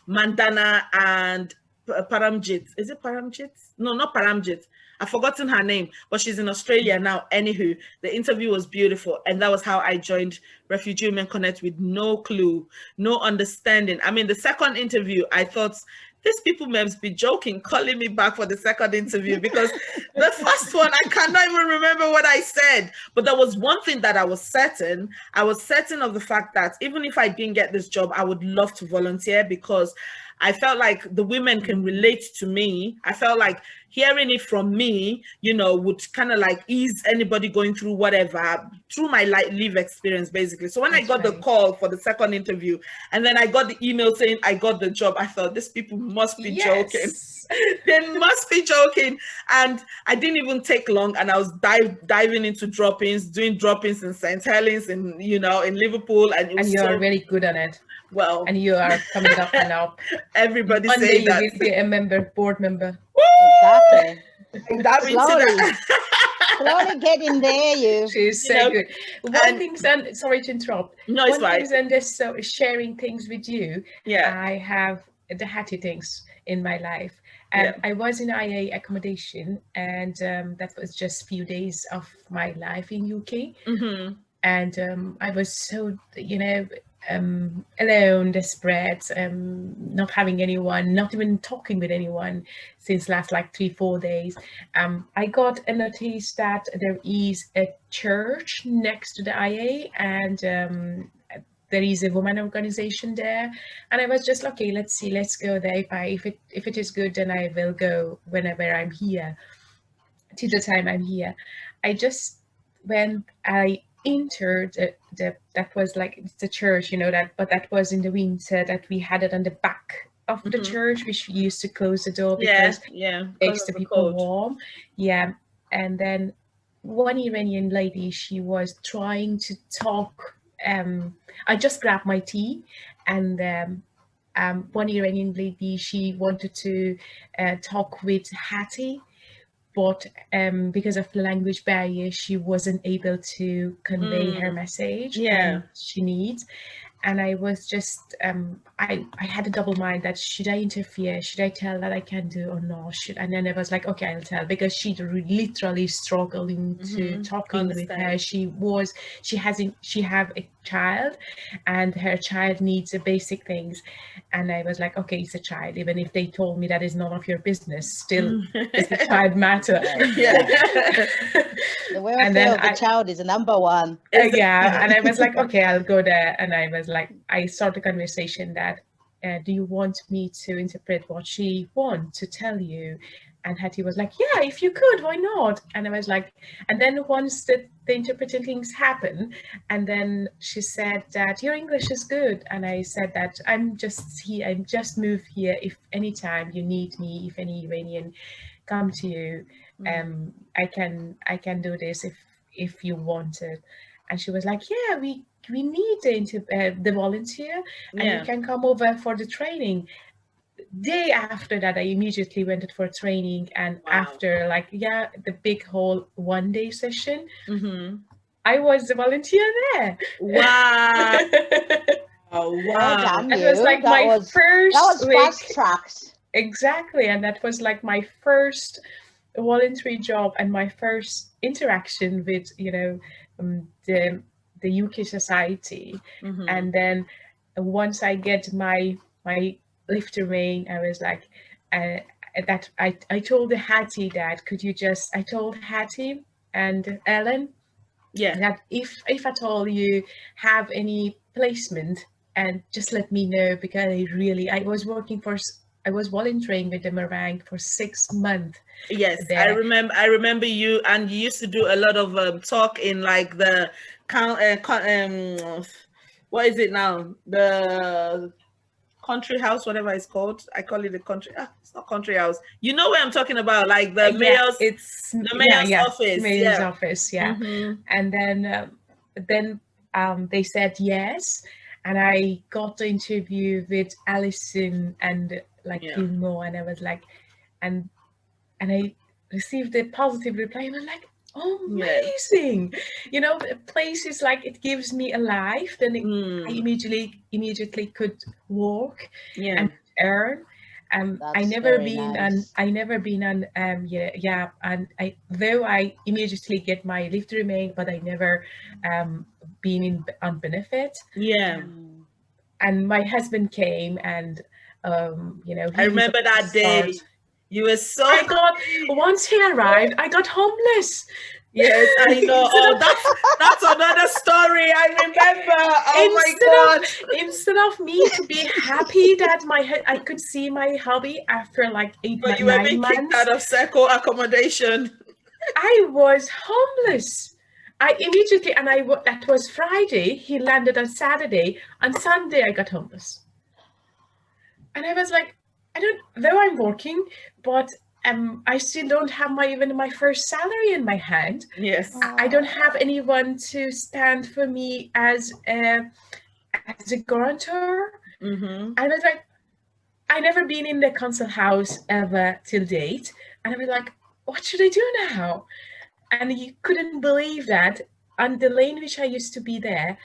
Mandana, and Paramjit. Is it Paramjit? No, not Paramjit. I've forgotten her name, but she's in Australia now. Anywho, the interview was beautiful, and that was how I joined Refugee Women Connect, with no clue, no understanding. I mean, the second interview, I thought, these people must be joking, calling me back for the second interview, because the first one, I cannot even remember what I said. But there was one thing that I was certain. I was certain of the fact that even if I didn't get this job, I would love to volunteer, because I felt like the women can relate to me. I felt like hearing it from me, would kind of like ease anybody going through whatever, through my live experience, basically. So when I got the call for the second interview, and then I got the email saying I got the job, I thought, these people must be joking. They must be joking. And I didn't even take long, and I was diving into drop-ins, doing drop-ins in St. Helens, in Liverpool, and you are very good at it. Well, and you are coming up and up. Everybody say that. You will be a board member. Exactly. Slowly. Slowly getting there, you. She's so good. One thing, and sorry to interrupt. No, it's fine. One thing, and just sharing things with you. Yeah. I have the Hattie things in my life. And I was in IA accommodation, and that was just a few days of my life in UK. Mm-hmm. And I was so, alone, desperate, not having anyone, not even talking with anyone since last like 3-4 days. I got a notice that there is a church next to the IA, and there is a woman organization there, and I was just okay, let's go there. If it is good, then I will go whenever I'm here, till the time I'm here. I just, when I entered that was like the church, but that was in the winter, that we had it on the back of the church, which used to close the door because it makes the people warm. And then one Iranian lady, she was trying to talk. I just grabbed my tea, and one Iranian lady, she wanted to talk with Hattie, but because of the language barrier, she wasn't able to convey her message she needs. And I was just, I had a double mind that should I interfere? Should I tell that I can do or not? And then I was like, okay, I'll tell, because she literally struggling to talking with her. She have a child, and her child needs the basic things. And I was like, okay, it's a child. Even if they told me that is none of your business, still does the child matter? The welfare of the child is number one. And I was like, okay, I'll go there. And I was like, I started a conversation that, do you want me to interpret what she wants to tell you? And Hattie was like, yeah, if you could, why not? And I was like, and then once the interpreting things happen, and then she said that your English is good. And I said that I'm just here, I just moved here. If anytime you need me, if any Iranian come to you, I can do this if you want it. And she was like, yeah, we need the volunteer, and you can come over for the training. Day after that, I immediately went for training, and after the big whole 1-day session, I was the volunteer there. Wow. Well done, it was like first that was fast tracked. Exactly. And that was like my first voluntary job and my first interaction with the UK society. And then once I get my lift remain, I was like, that I told Hattie that I told Hattie and Ellen Yeah. that if at all you have any placement, and just let me know, because I was working I was volunteering with the Meringue for 6 months Yes, there. I remember you, and you used to do a lot of talk in like the what is it now? The country house, whatever it's called. I call it the country. It's not country house. You know where I'm talking about, like Yeah, it's the yeah, mayor's yeah, office. mayor's Yeah. office, yeah. Mm-hmm. And then they said yes, and I got the interview with Alison and like Yeah. few more, and I was like, and I received a positive reply, and I'm like, Yeah. amazing. A place is like, it gives me a life. Then I Mm. immediately could work Yeah. and earn. That's very nice. I never been on yeah, and I immediately get my leave to remain, but I never um been on benefit. Yeah. Mm. And my husband came, and I he was remember about to that start. day. You were so I got happy. Once he arrived, I got homeless. Yes, I know. instead Oh, of that's another story. I remember. Oh my instead God. of instead of me to be happy that I could see my hobby after like But you were nine being kicked months, out of circle accommodation. I was homeless. I immediately, that was Friday. He landed on Saturday. On Sunday, I got homeless. And I was like, though I'm working, but I still don't have even my first salary in my hand. Yes. I don't Oh, have anyone to stand for me as a guarantor. Mm-hmm. I was like, I never been in the council house ever till date, and I was like, what should I do now? And you couldn't believe that on the lane which I used to be there,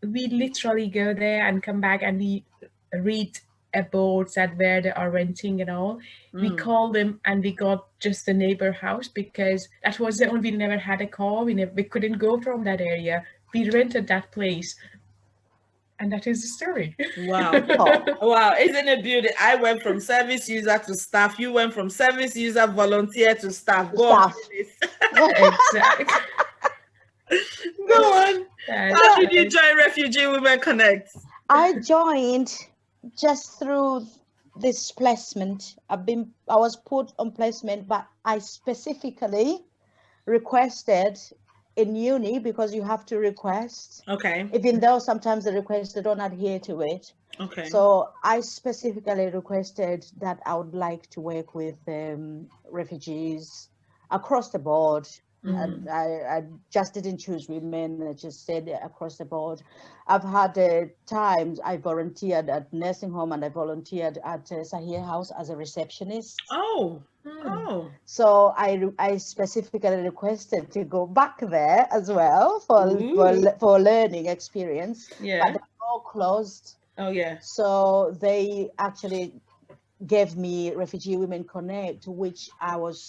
we literally go there and come back, and we read boards at where they are renting and all. We Mm. called them, and we got just the neighbor house, because that was the only, we never had a car. We couldn't go from that area. We rented that place, and that is the story. Wow. oh, Wow. Isn't it beautiful? I went from service user to staff. You went from service user volunteer to staff. Go on, stuff. Phalyce. Exactly. Go on. How That's did you right. join Refugee Women Connect? I joined just through this placement. I was put on placement, but I specifically requested in uni, because you have to request, Okay. even though sometimes the requests they don't adhere to it. Okay. So I specifically requested that I would like to work with refugees across the board. And I just didn't choose women. I just said across the board. I've had times I volunteered at nursing home, and I volunteered at Sahir House as a receptionist. Oh. Mm. Oh. So I specifically requested to go back there as well Ooh. for learning experience. Yeah. But they're all closed. Oh yeah. So they actually gave me Refugee Women Connect, which I was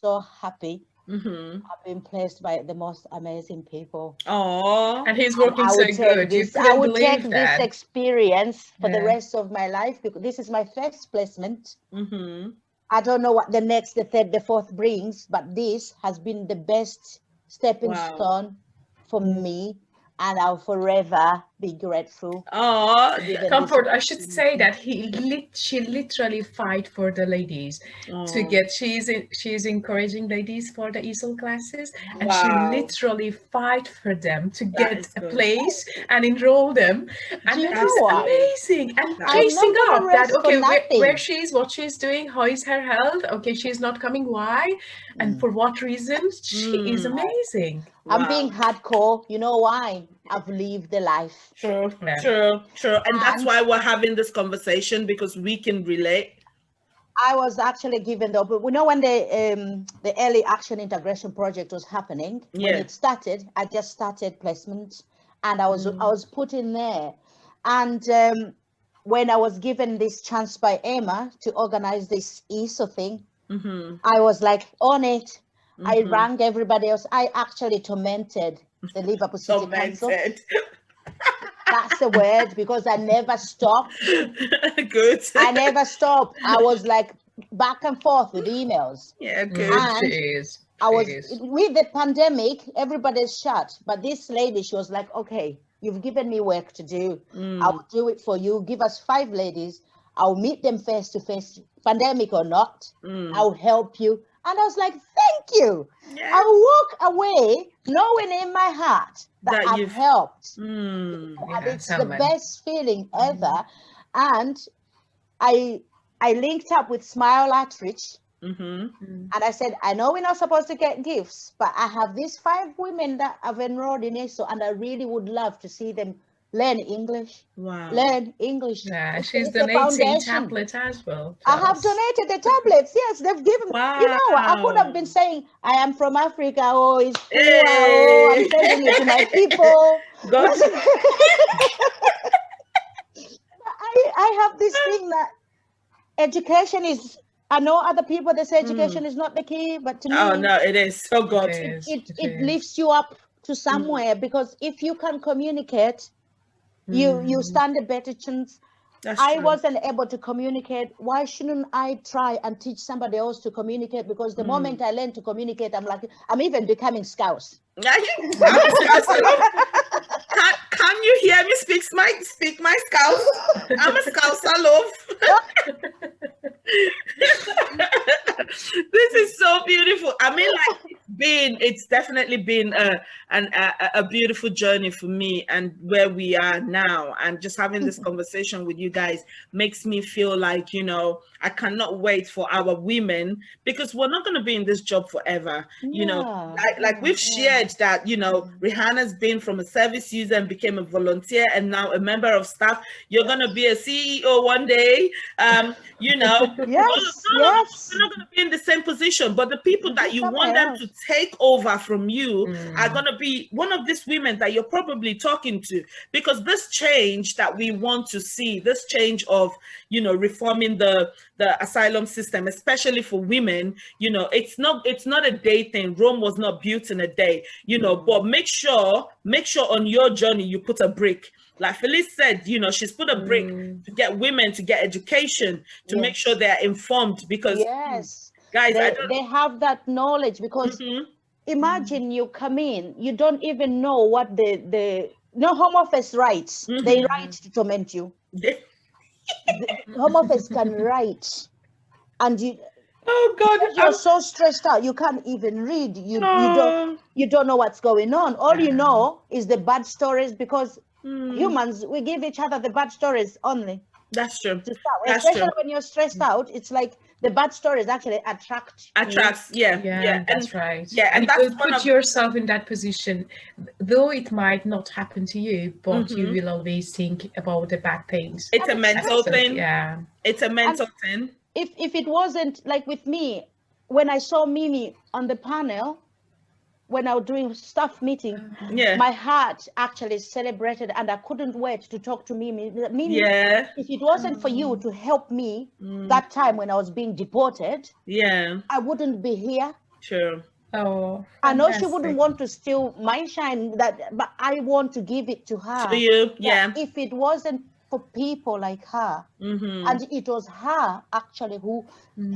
so happy. Mm-hmm. I've been placed by the most amazing people. Oh. And he's And working so good. You I couldn't would take believe this that. experience for the Yeah. rest of my life, because this is my first placement. Mm-hmm. I don't know what the next, the third, the fourth brings, but this has been the best stepping Wow. stone for me, and I'll forever be grateful Oh. given this Comfort, I should say opportunity. that she literally fight for the ladies to Oh. get. She's encouraging ladies for the ESOL classes, and she Wow. literally fight for them to That get is a good. place and enroll them, Do and you that know is what? Absolutely. amazing. And That is I'm chasing not going to up that, rest for okay, where nothing. she is, what she's doing, how is her health? Okay, she's not coming. Why? And Mm. for what reasons? She is amazing. I'm being Wow. hardcore. You know why? I've lived the life. True, Yeah. true, true. And that's And why we're having this conversation, because we can relate. I was actually given we know when the early action integration project was happening, when Yeah. it started, I just started placement, and I was put in there. And when I was given this chance by Emma to organize this ESO thing, Mm-hmm. I was like on it. I Mm-hmm. rang everybody else. I actually tormented the Liverpool City Council. Tormented. That's the word, because I never stopped. Good. I never stopped. I was like back and forth with emails. Yeah, good. And Cheers. I was Cheers. with the pandemic, everybody's shut. But this lady, she was like, okay, you've given me work to do. I'll do it for you. Give us 5 ladies. I'll meet them face to face, pandemic or not. I'll help you. And I was like, thank you. Yeah. I walk away knowing in my heart that That I've you've- helped. Mm. And Yeah, it's the someone. best feeling ever. And I linked up with Smile Outreach. And I said, I know we're not supposed to get gifts, but I have these 5 women that have enrolled in ESO, and I really would love to see them learn English. Wow. Learn English. Yeah, It's she's a donating foundation. tablets as well. I have donated the tablets. Yes, they've given. You know what? I could have been saying, I am from Africa. Oh, it's poor. Oh, I'm Hey. sending it to my people. God. I have this thing that education is. I know other people, they say education is not the key, but to me, Oh no, it is so good. it lifts you up to somewhere, because if you can communicate, you stand a better chance. That's I true. wasn't able to communicate. Why shouldn't I try and teach somebody else to communicate? Because the moment I learn to communicate, I'm like, I'm even becoming Scouse. I'm a Scouse. Can you hear me speak my Scouse? I'm a Scouse. I love. This is so beautiful. I mean, like, it's definitely been a beautiful journey for me, and where we are now, and just having this conversation with you guys makes me feel like, you know, I cannot wait for our women, because we're not going to be in this job forever. You know, like we've shared that, you know, Rihanna's been from a service user and became a volunteer and now a member of staff. You're going to be a CEO one day. You know, yes, we're not going to be in the same position, but the people that you want them to take over from you are going to be one of these women that you're probably talking to, because this change that we want to see, this change of, you know, reforming the asylum system, especially for women, you know, it's not a day thing. Rome was not built in a day, you know, but make sure on your journey you put a brick. Like Phalyce said, you know, she's put a brick to get women to get education, to make sure they're informed, because guys, they have that knowledge, because imagine you come in, you don't even know what the Home Office writes. They write to torment you. The Home Office can write, and you, oh God, you're so stressed out, you can't even read. You don't know what's going on. All you know is the bad stories, because humans, we give each other the bad stories only. That's true. Especially when you're stressed out, it's like the bad stories actually attracts. Yeah, that's right. Yeah, and that's put yourself in that position, though it might not happen to you, but you will always think about the bad things. It's a mental thing. Yeah, it's a mental thing. If it wasn't like with me, when I saw Mimi on the panel, when I was doing staff meeting, my heart actually celebrated, and I couldn't wait to talk to Mimi. If it wasn't for you to help me that time when I was being deported, I wouldn't be here. Sure. Oh, I know she wouldn't want to steal my shine, but I want to give it to her. To you, If it wasn't for people like her, and it was her actually who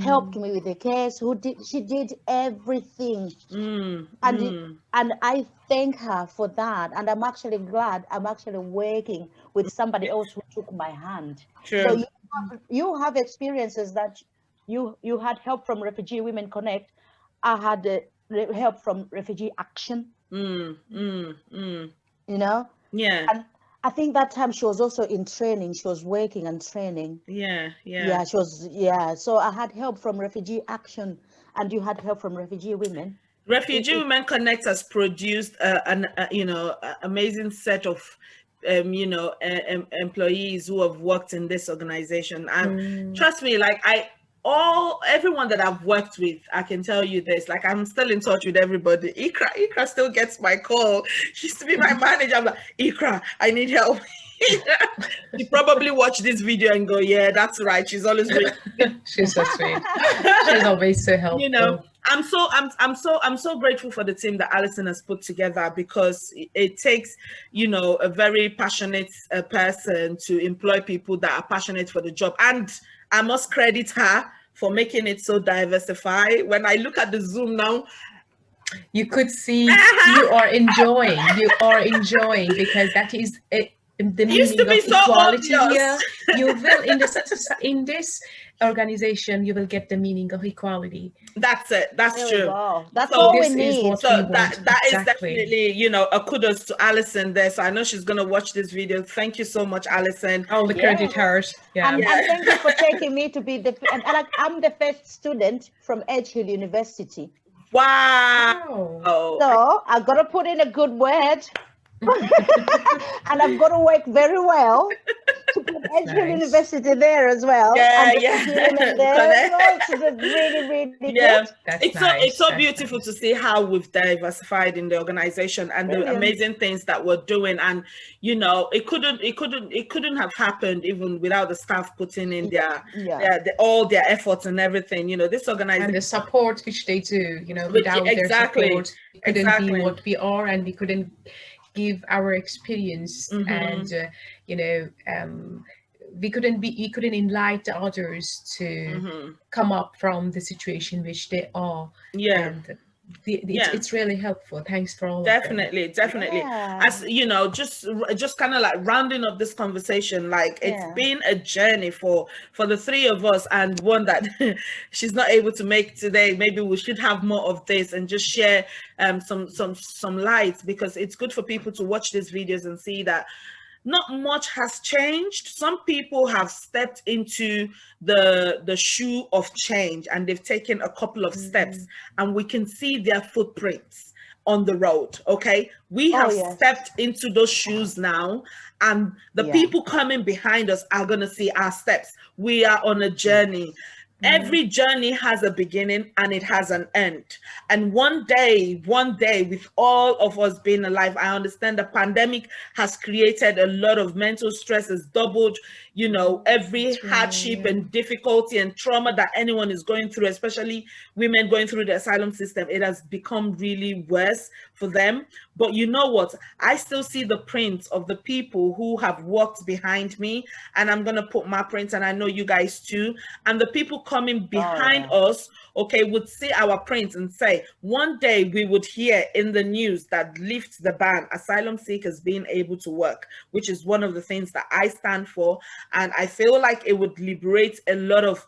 helped me with the case, she did everything, and I thank her for that, and I'm actually glad I'm actually working with somebody else who took my hand. So you have experiences that you had help from Refugee Women Connect. I had help from Refugee Action. You know. And I think that time she was also in training. She was working and training. Yeah. She was. Yeah. So I had help from Refugee Action, and you had help from Refugee Women. Refugee Women Connect has produced an amazing set of employees who have worked in this organization. And trust me, like everyone that I've worked with, I can tell you this, like I'm still in touch with everybody. Ikra still gets my call. She used to be my manager. I'm like, Ikra, I need help. She probably watched this video and go, yeah, that's right. She's always doing she's so sweet. She's always so helpful. You know, I'm so grateful for the team that Alison has put together, because it takes, you know, a very passionate person to employ people that are passionate for the job. And I must credit her for making it so diversified. When I look at the Zoom now, you could see you are enjoying because that is the it used to meaning be of so equality obvious. here. You will in this organization you will get the meaning of equality. That's it. That's There we true. go. That's So all we This is need. what we so want. that is Exactly. definitely, you know, a kudos to Alison there. So I know she's gonna watch this video. Thank you so much, Alison. All the credit Yeah. hers. Yeah. And thank you for taking me to be and like I'm the first student from Edge Hill University. Wow. Wow. So I've got to put in a good word. And I've got to work very well to put Edge Hill Nice. University there as well. Yeah, And yeah. Refugee Women there as well. So it's really, really Yeah, good. That's it's nice. so That's beautiful nice. to see how we've diversified in the organization and the Brilliant. amazing things that we're doing. And you know, it couldn't have happened even without the staff putting in all their efforts and everything. You know, this organization And the support which they do, you know, Which- without exactly, their support, we couldn't be exactly. what we are, and we couldn't give our experience, and you know, we couldn't enlighten others to come up from the situation which they are. Yeah. And it's really helpful. Thanks for all Definitely. Yeah. As you know, just kind of like rounding up this conversation, like it's Yeah. been a journey for the three of us, and one that she's not able to make today. Maybe we should have more of this and just share some light, because it's good for people to watch these videos and see that not much has changed. Some people have stepped into the shoe of change, and they've taken a couple of steps, and we can see their footprints on the road. Okay, we have stepped into those shoes now, and the people coming behind us are going to see our steps. We are on a journey. Every journey has a beginning and it has an end. And one day, with all of us being alive, I understand the pandemic has created a lot of mental stress, has doubled, you know, every hardship and difficulty and trauma that anyone is going through, especially women going through the asylum system. It has become really worse for them. But you know what? I still see the prints of the people who have walked behind me, and I'm going to put my prints, and I know you guys too. And the people coming behind us, okay, would see our prints and say, one day we would hear in the news that lifts the ban, asylum seekers being able to work, which is one of the things that I stand for. And I feel like it would liberate a lot of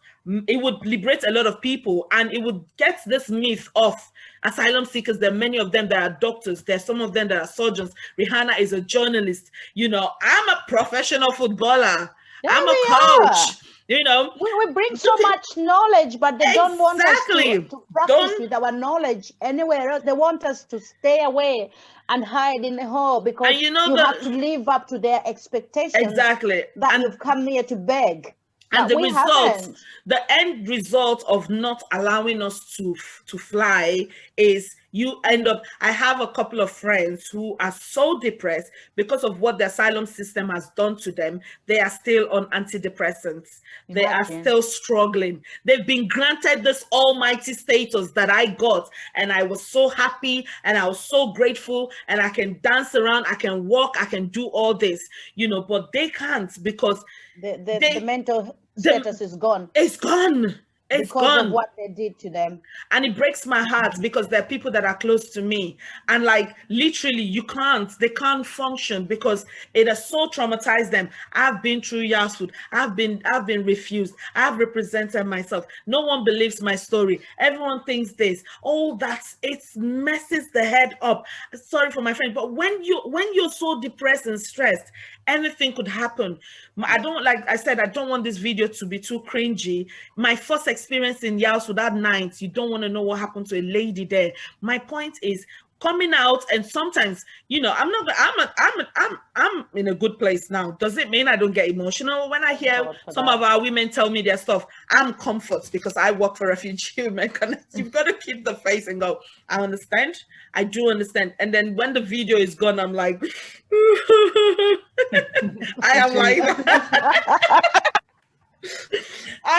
people, and it would get this myth off asylum seekers. There are many of them that are doctors. There's some of them that are surgeons. Rihanna is a journalist. You know, I'm a professional footballer. I'm a coach. You know, we bring so much knowledge, but they don't want us to practice with our knowledge anywhere else. They want us to stay away and hide in the hole, because you have to live up to their expectations. Exactly. That you've come here to beg. And the end result of not allowing us to fly is you end up, I have a couple of friends who are so depressed because of what the asylum system has done to them. They are still on antidepressants. They are still struggling. They've been granted this almighty status that I got, and I was so happy and I was so grateful, and I can dance around, I can walk, I can do all this, you know, but they can't, because the mental status is gone. It's gone. Because of what they did to them. And it breaks my heart, because there are people that are close to me, and like literally they can't function because it has so traumatized them. I've been through Yasud. I've been refused. I've represented myself. No one believes my story. Everyone thinks this. All that, it messes the head up. Sorry for my friend, but when you're so depressed and stressed, anything could happen. I don't want this video to be too cringy. My first experience in Yaosu that night, you don't want to know what happened to a lady there. My point is, coming out, and sometimes, you know, I'm in a good place now. Does it mean I don't get emotional when I hear some of our women tell me their stuff? I'm comfort, because I work for Refugee Women Connect. You've got to keep the face and go, I understand. I do understand. And then when the video is gone, I'm like, I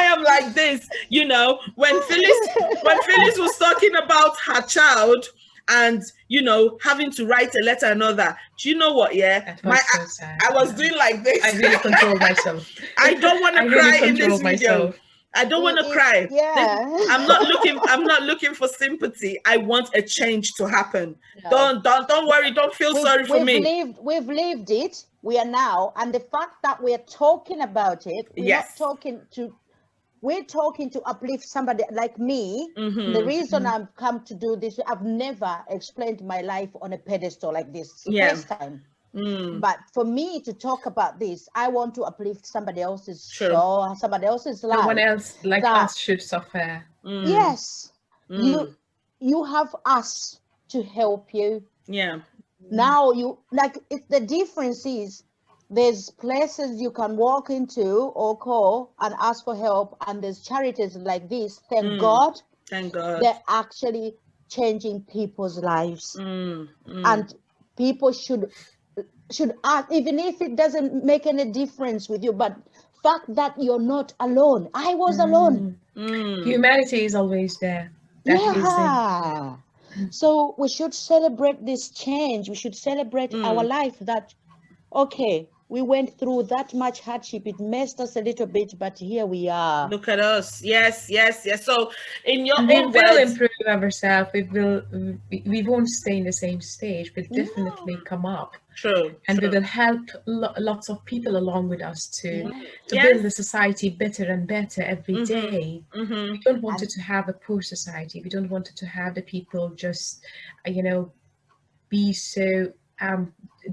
am like this, you know, when Phalyce was talking about her child and, you know, having to write a letter and all that. Do you know what? Yeah, so sad. I was doing like this. I really control myself. I don't want to cry in this video. I don't want to It, cry. yeah. I'm not looking for sympathy. I want a change to happen. No. Don't worry, don't feel sorry for me. We've lived it. We are now, and the fact that we're talking about it, Yes. we're talking to uplift somebody like me. And the Mm-hmm. reason I've come to do this, I've never explained my life on a pedestal like this. It's the Yeah. first time. Mm. But for me to talk about this, I want to uplift somebody else's True. show, somebody else's No one life. else like That us should suffer. Mm. yes, Mm. you have us to help you. Yeah. Now you like it, the difference is there's places you can walk into or call and ask for help, and there's charities like this. Thank Mm. God Thank God. they're actually changing people's lives, Mm. Mm. and people should act even if it doesn't make any difference with you. But fact that you're not alone. I was alone. Mm. Humanity is always there. That is it. Yeah. So we should celebrate this change. We should celebrate our Mm. life that, okay, we went through that much hardship. It messed us a little bit, but here we are. Look at us. Yes, yes, yes. So, in your And we own will words, improve ourselves. We won't stay in the same stage. We'll No. definitely come up, true, and we true. will help lots of people along with us Yeah. to build Yes. the society better and better every Mm-hmm. day. Mm-hmm. We don't want And it to have a poor society. We don't want it to have the people just, you know, be so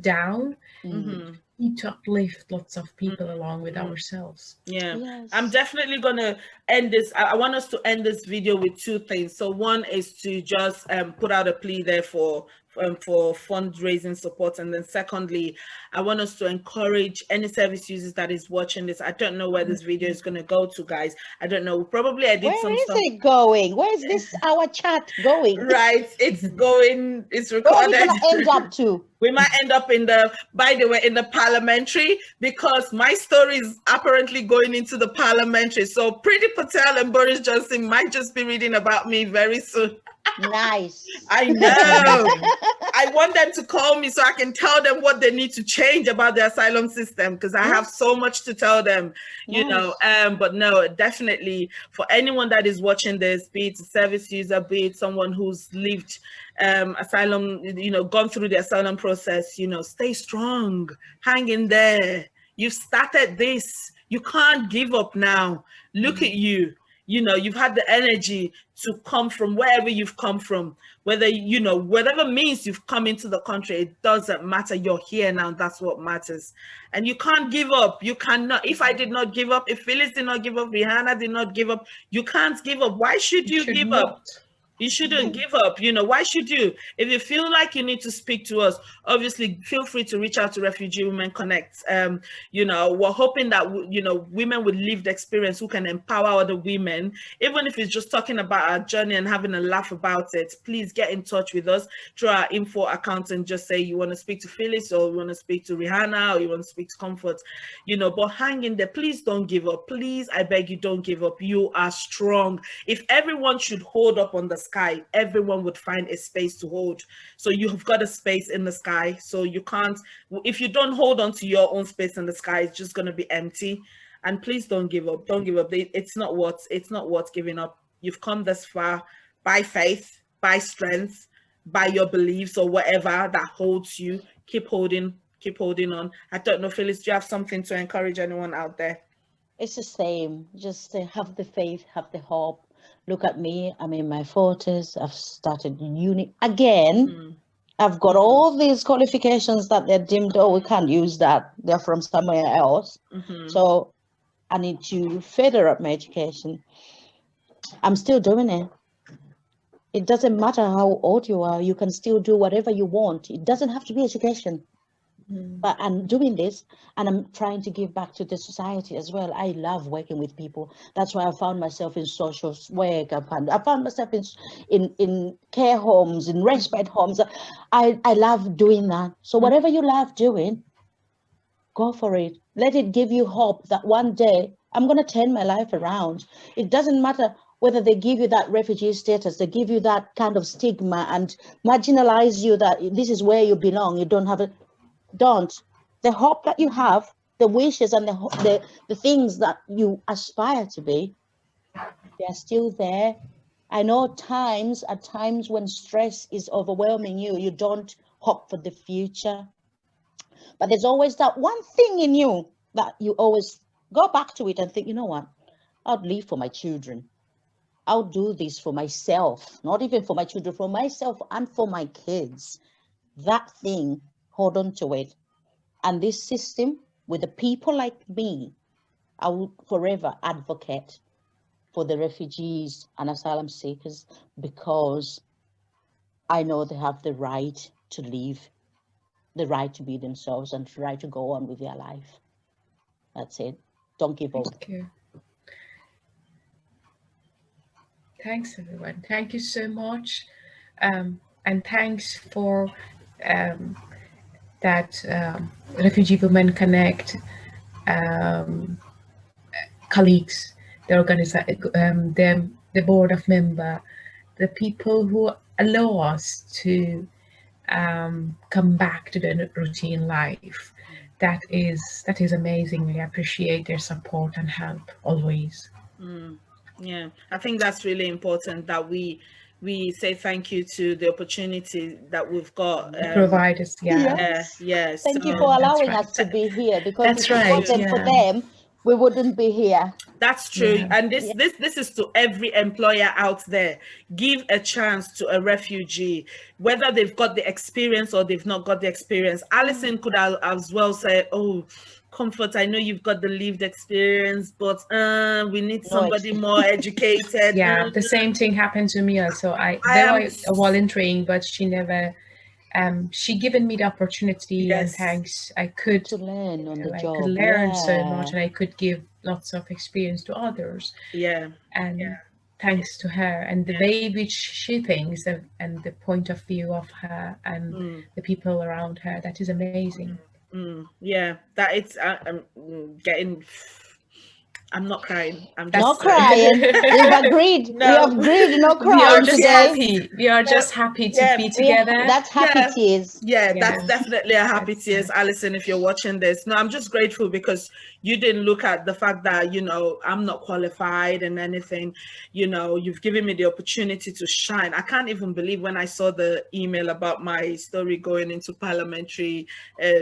down. Mm-hmm. We need to uplift lots of people along with Mm-hmm. ourselves. Yeah, I'm yes. definitely gonna end this. I want us to end this video with two things. So one is to just put out a plea there for fundraising support, and then secondly, I want us to encourage any service users that is watching this. I don't know where this video is gonna go to, guys. I don't know. Probably I did Where some is stuff. it going? Where is this our chat going? Right, it's going. It's Where are we recorded. gonna end up to? We might end up in the, by the way, in the parliamentary, because my story is apparently going into the parliamentary. So Priti Patel and Boris Johnson might just be reading about me very soon. Nice. I know. I want them to call me so I can tell them what they need to change about the asylum system, because I have so much to tell them, you know. But no, definitely for anyone that is watching this, be it a service user, be it someone who's lived asylum, you know, gone through the asylum process, you know, stay strong, hang in there. You've started this. You can't give up now. Look at you. You know, you've had the energy to come from wherever you've come from, whether, you know, whatever means you've come into the country, it doesn't matter. You're here now. That's what matters. And you can't give up. You cannot. If I did not give up, if Phalyce did not give up, Rihanna did not give up, you can't give up. Why should you Should give up? not. You shouldn't give up. You know, why should you? If you feel like you need to speak to us, obviously feel free to reach out to Refugee Women Connect. You know, we're hoping that, you know, women with lived experience who can empower other women, even if it's just talking about our journey and having a laugh about it. Please get in touch with us through our info account and just say you want to speak to Phalyce, or you want to speak to Rihanna, or you want to speak to Comfort, you know, but hang in there. Please don't give up. Please, I beg you, don't give up. You are strong. If everyone should hold up on the sky, everyone would find a space to hold. So you have got a space in the sky. So you can't, if you don't hold on to your own space in the sky, it's just going to be empty. And please don't give up. Don't give up. It's not worth giving up. You've come this far by faith, by strength, by your beliefs or whatever that holds you. Keep holding on. I don't know, Phalyce, do you have something to encourage anyone out there? It's the same. Just have the faith, have the hope. Look at me. I'm in my 40s. I've started uni again. I've got all these qualifications that they're deemed, oh, we can't use that. They're from somewhere else. So I need to further up my education. I'm still doing it. It doesn't matter how old you are. You can still do whatever you want. It doesn't have to be education. But I'm doing this, and I'm trying to give back to the society as well. I love working with people. That's why I found myself in social work. I found myself in care homes, in respite homes. I love doing that. So whatever you love doing, go for it. Let it give you hope that one day I'm going to turn my life around. It doesn't matter whether they give you that refugee status, they give you that kind of stigma and marginalize you that this is where you belong. You don't have it. Don't. The hope that you have, the wishes and the things that you aspire to be, They're still there. I know at times when stress is overwhelming you, you don't hope for the future. But there's always that one thing in you that you always go back to it and think, you know what? I'll live for my children. I'll do this for myself, not even for my children, for myself and for my kids. That thing, hold on to it. And this system, with the people like me, I will forever advocate for the refugees and asylum seekers because I know they have the right to live, the right to be themselves, and the right to go on with their life. That's it. Don't give up. Thank you. Thanks, everyone. Thank you so much. And thanks for um, that Refugee Women Connect um, colleagues, the the board of member, the people who allow us to come back to the routine life. That is amazing. I appreciate their support and help always. Yeah, I think that's really important that we say thank you to the opportunity that we've got. Provide us, yeah. Yeah, Yes. yeah. Thank you So for That's allowing right. us to be here because That's if it right. wasn't for Yeah. them, we wouldn't be here. that's true. Yeah. And this Yeah. this this is to every employer out there. Give a chance to a refugee, whether they've got the experience or they've not got the experience. Alison could have as well said, "Oh, Comfort, I know you've got the lived experience, but we need No somebody more educated." Yeah. The same thing happened to me also. I Though am I volunteering, but she never she given me the opportunity, and yes, thanks I could to learn on the I could job. learn so Yeah. much, and I could give lots of experience to others. yeah. And thanks to her and the way which she thinks, and the point of view of her and Mm. the people around her, that is amazing. Yeah, that it's I'm getting. I'm not crying. I'm No just That's crying. We've agreed. We no. have agreed. No we are crying just today. Yes, happy. We are no, just happy to yeah, be We together. that's happy yeah, tears. yeah. That's Yes, definitely a happy that's tears, Alison. If you're watching this, no, I'm just grateful because you didn't look at the fact that I'm not qualified and anything. You've given me the opportunity to shine. I can't even believe when I saw the email about my story going into parliamentary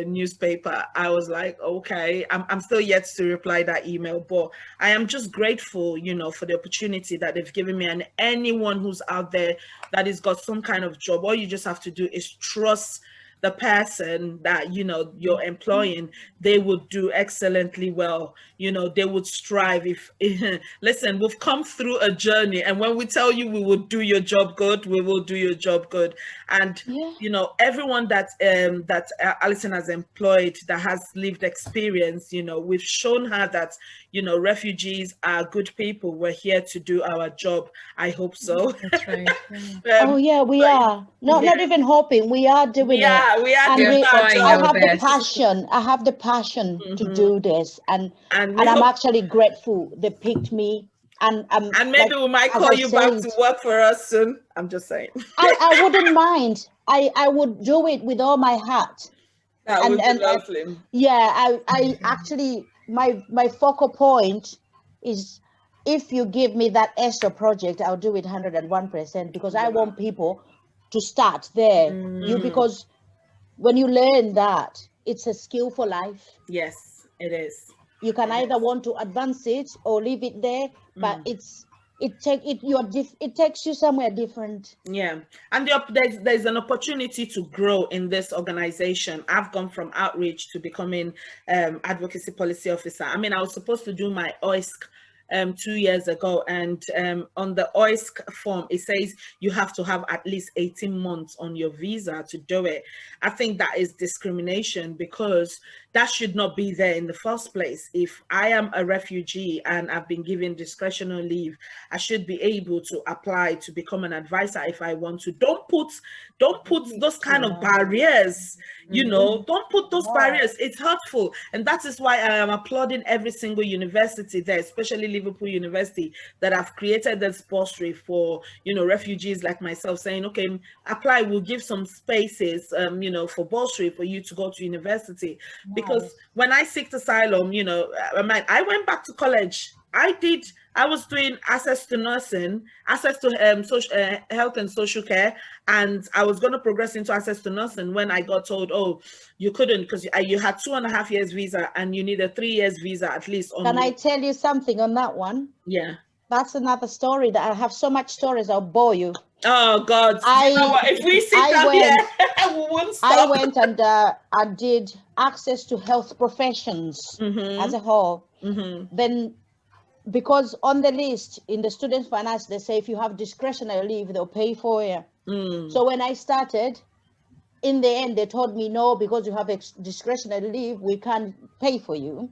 newspaper. I was like, okay, I'm still yet to reply that email, but I am just grateful, for the opportunity that they've given me. And anyone who's out there that has got some kind of job, all you just have to do is trust the person that you're employing. They would do excellently well. They would strive. If listen, we've come through a journey, and when we tell you we will do your job good, we will do your job good. And Yeah. everyone that Alison has employed that has lived experience, we've shown her that refugees are good people. We're here to do our job. I hope so. that's right. Oh yeah, we But are. yeah, Not even hoping. We are doing it. we are We And are doing our trying I job. our have the best. passion. I have the passion to Mhm. do this. And we And I'm hope, actually grateful they picked me. And and like maybe we might as call I you back said, to work for us soon. I'm just saying. I wouldn't mind. I would do it with all my heart. That And would be and lovely. yeah, I actually my focal point is if you give me that extra project, I'll do it 101% because I Wow. want people to start there. You Mm, because when you learn that, it's a skill for life. yes, it is. You can It either is. want to advance it or leave it there, but Mm. it takes you somewhere different. Yeah, and there's an opportunity to grow in this organization. I've gone from outreach to becoming advocacy policy officer. I mean, I was supposed to do my OISC 2 years ago, and on the OISC form it says you have to have at least 18 months on your visa to do it. I think that is discrimination because that should not be there in the first place. If I am a refugee and I've been given discretionary leave, I should be able to apply to become an advisor if I want to. Don't put those kind of No, barriers. Don't put those no, barriers. It's hurtful. And that is why I am applauding every single university there, especially Liverpool University, that have created this bursary for refugees like myself, saying, okay, apply, we'll give some spaces for bursary for you to go to university. Because nice. when I seeked asylum, I went back to college. I did I was doing access to nursing, access to health and social care, and I was going to progress into access to nursing when I got told, oh, you couldn't because you had 2.5 years visa and you need a 3 years visa at least. Can I tell you something on that one? Yeah. That's another story that I have so much stories. I'll bore you. Oh God! You know what? If we sit down here, we won't stop. I went and I did access to health professions as a whole. Then, because on the list in the student finance, they say if you have discretionary leave, they'll pay for you. So when I started, in the end, they told me no, because you have discretionary leave, we can't pay for you.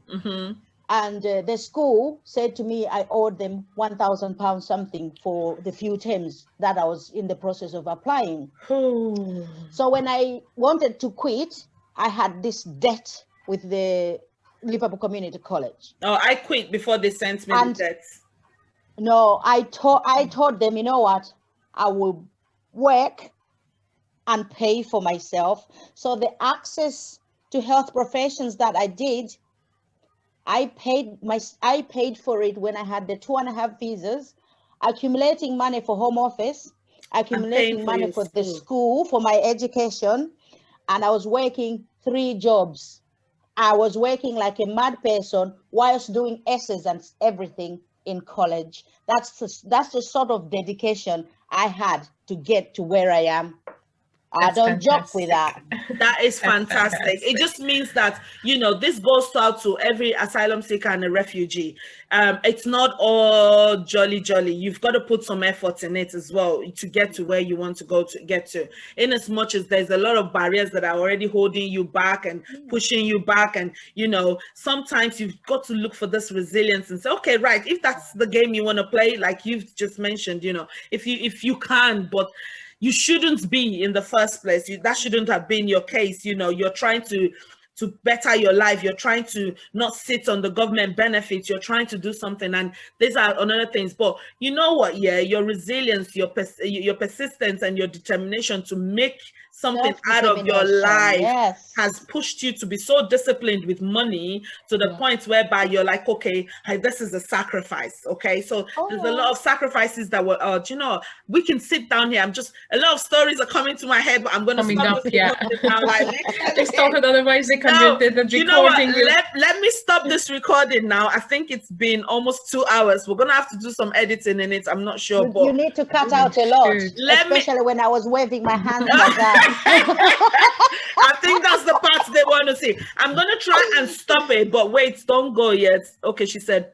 And the school said to me I owed them £1,000 something for the few terms that I was in the process of applying. So when I wanted to quit, I had this debt with the Liverpool Community College. Oh, I quit before they sent me the debt. No, I told them, you know what, I will work and pay for myself. So the access to health professions that I did, I paid for it when I had the 2.5 visas, accumulating money for home office, accumulating money for the school, for my education, and I was working 3 jobs. I was working like a mad person whilst doing essays and everything in college. That's the sort of dedication I had to get to where I am. I don't joke with that. That is fantastic. It just means that, you know, this goes out to every asylum seeker and a refugee. It's not all jolly. You've got to put some effort in it as well to get to where you want to get to. In as much as there's a lot of barriers that are already holding you back and pushing you back. And, you know, sometimes you've got to look for this resilience and say, okay, right, if that's the game you want to play, like you've just mentioned, you know, if you can, but you shouldn't be in the first place. That shouldn't have been your case. You know, you're trying to better your life. You're trying to not sit on the government benefits. You're trying to do something. And these are another things. But you know what? Yeah, your resilience, your persistence and your determination to make something out of your life has pushed you to be so disciplined with money to the point whereby you're like, okay, this is a sacrifice. Okay, so there's a lot of sacrifices that were, you know, we can sit down here. A lot of stories are coming to my head, but I'm going to stop this now. They started, otherwise they can do the recording. You know what? Let me stop this recording now. I think it's been almost 2 hours. We're going to have to do some editing in it. I'm not sure. But you need to cut out a lot, especially when I was waving my hands like that. I think that's the part they want to see. I'm going to try and stop it, but wait, don't go yet. Okay, she said.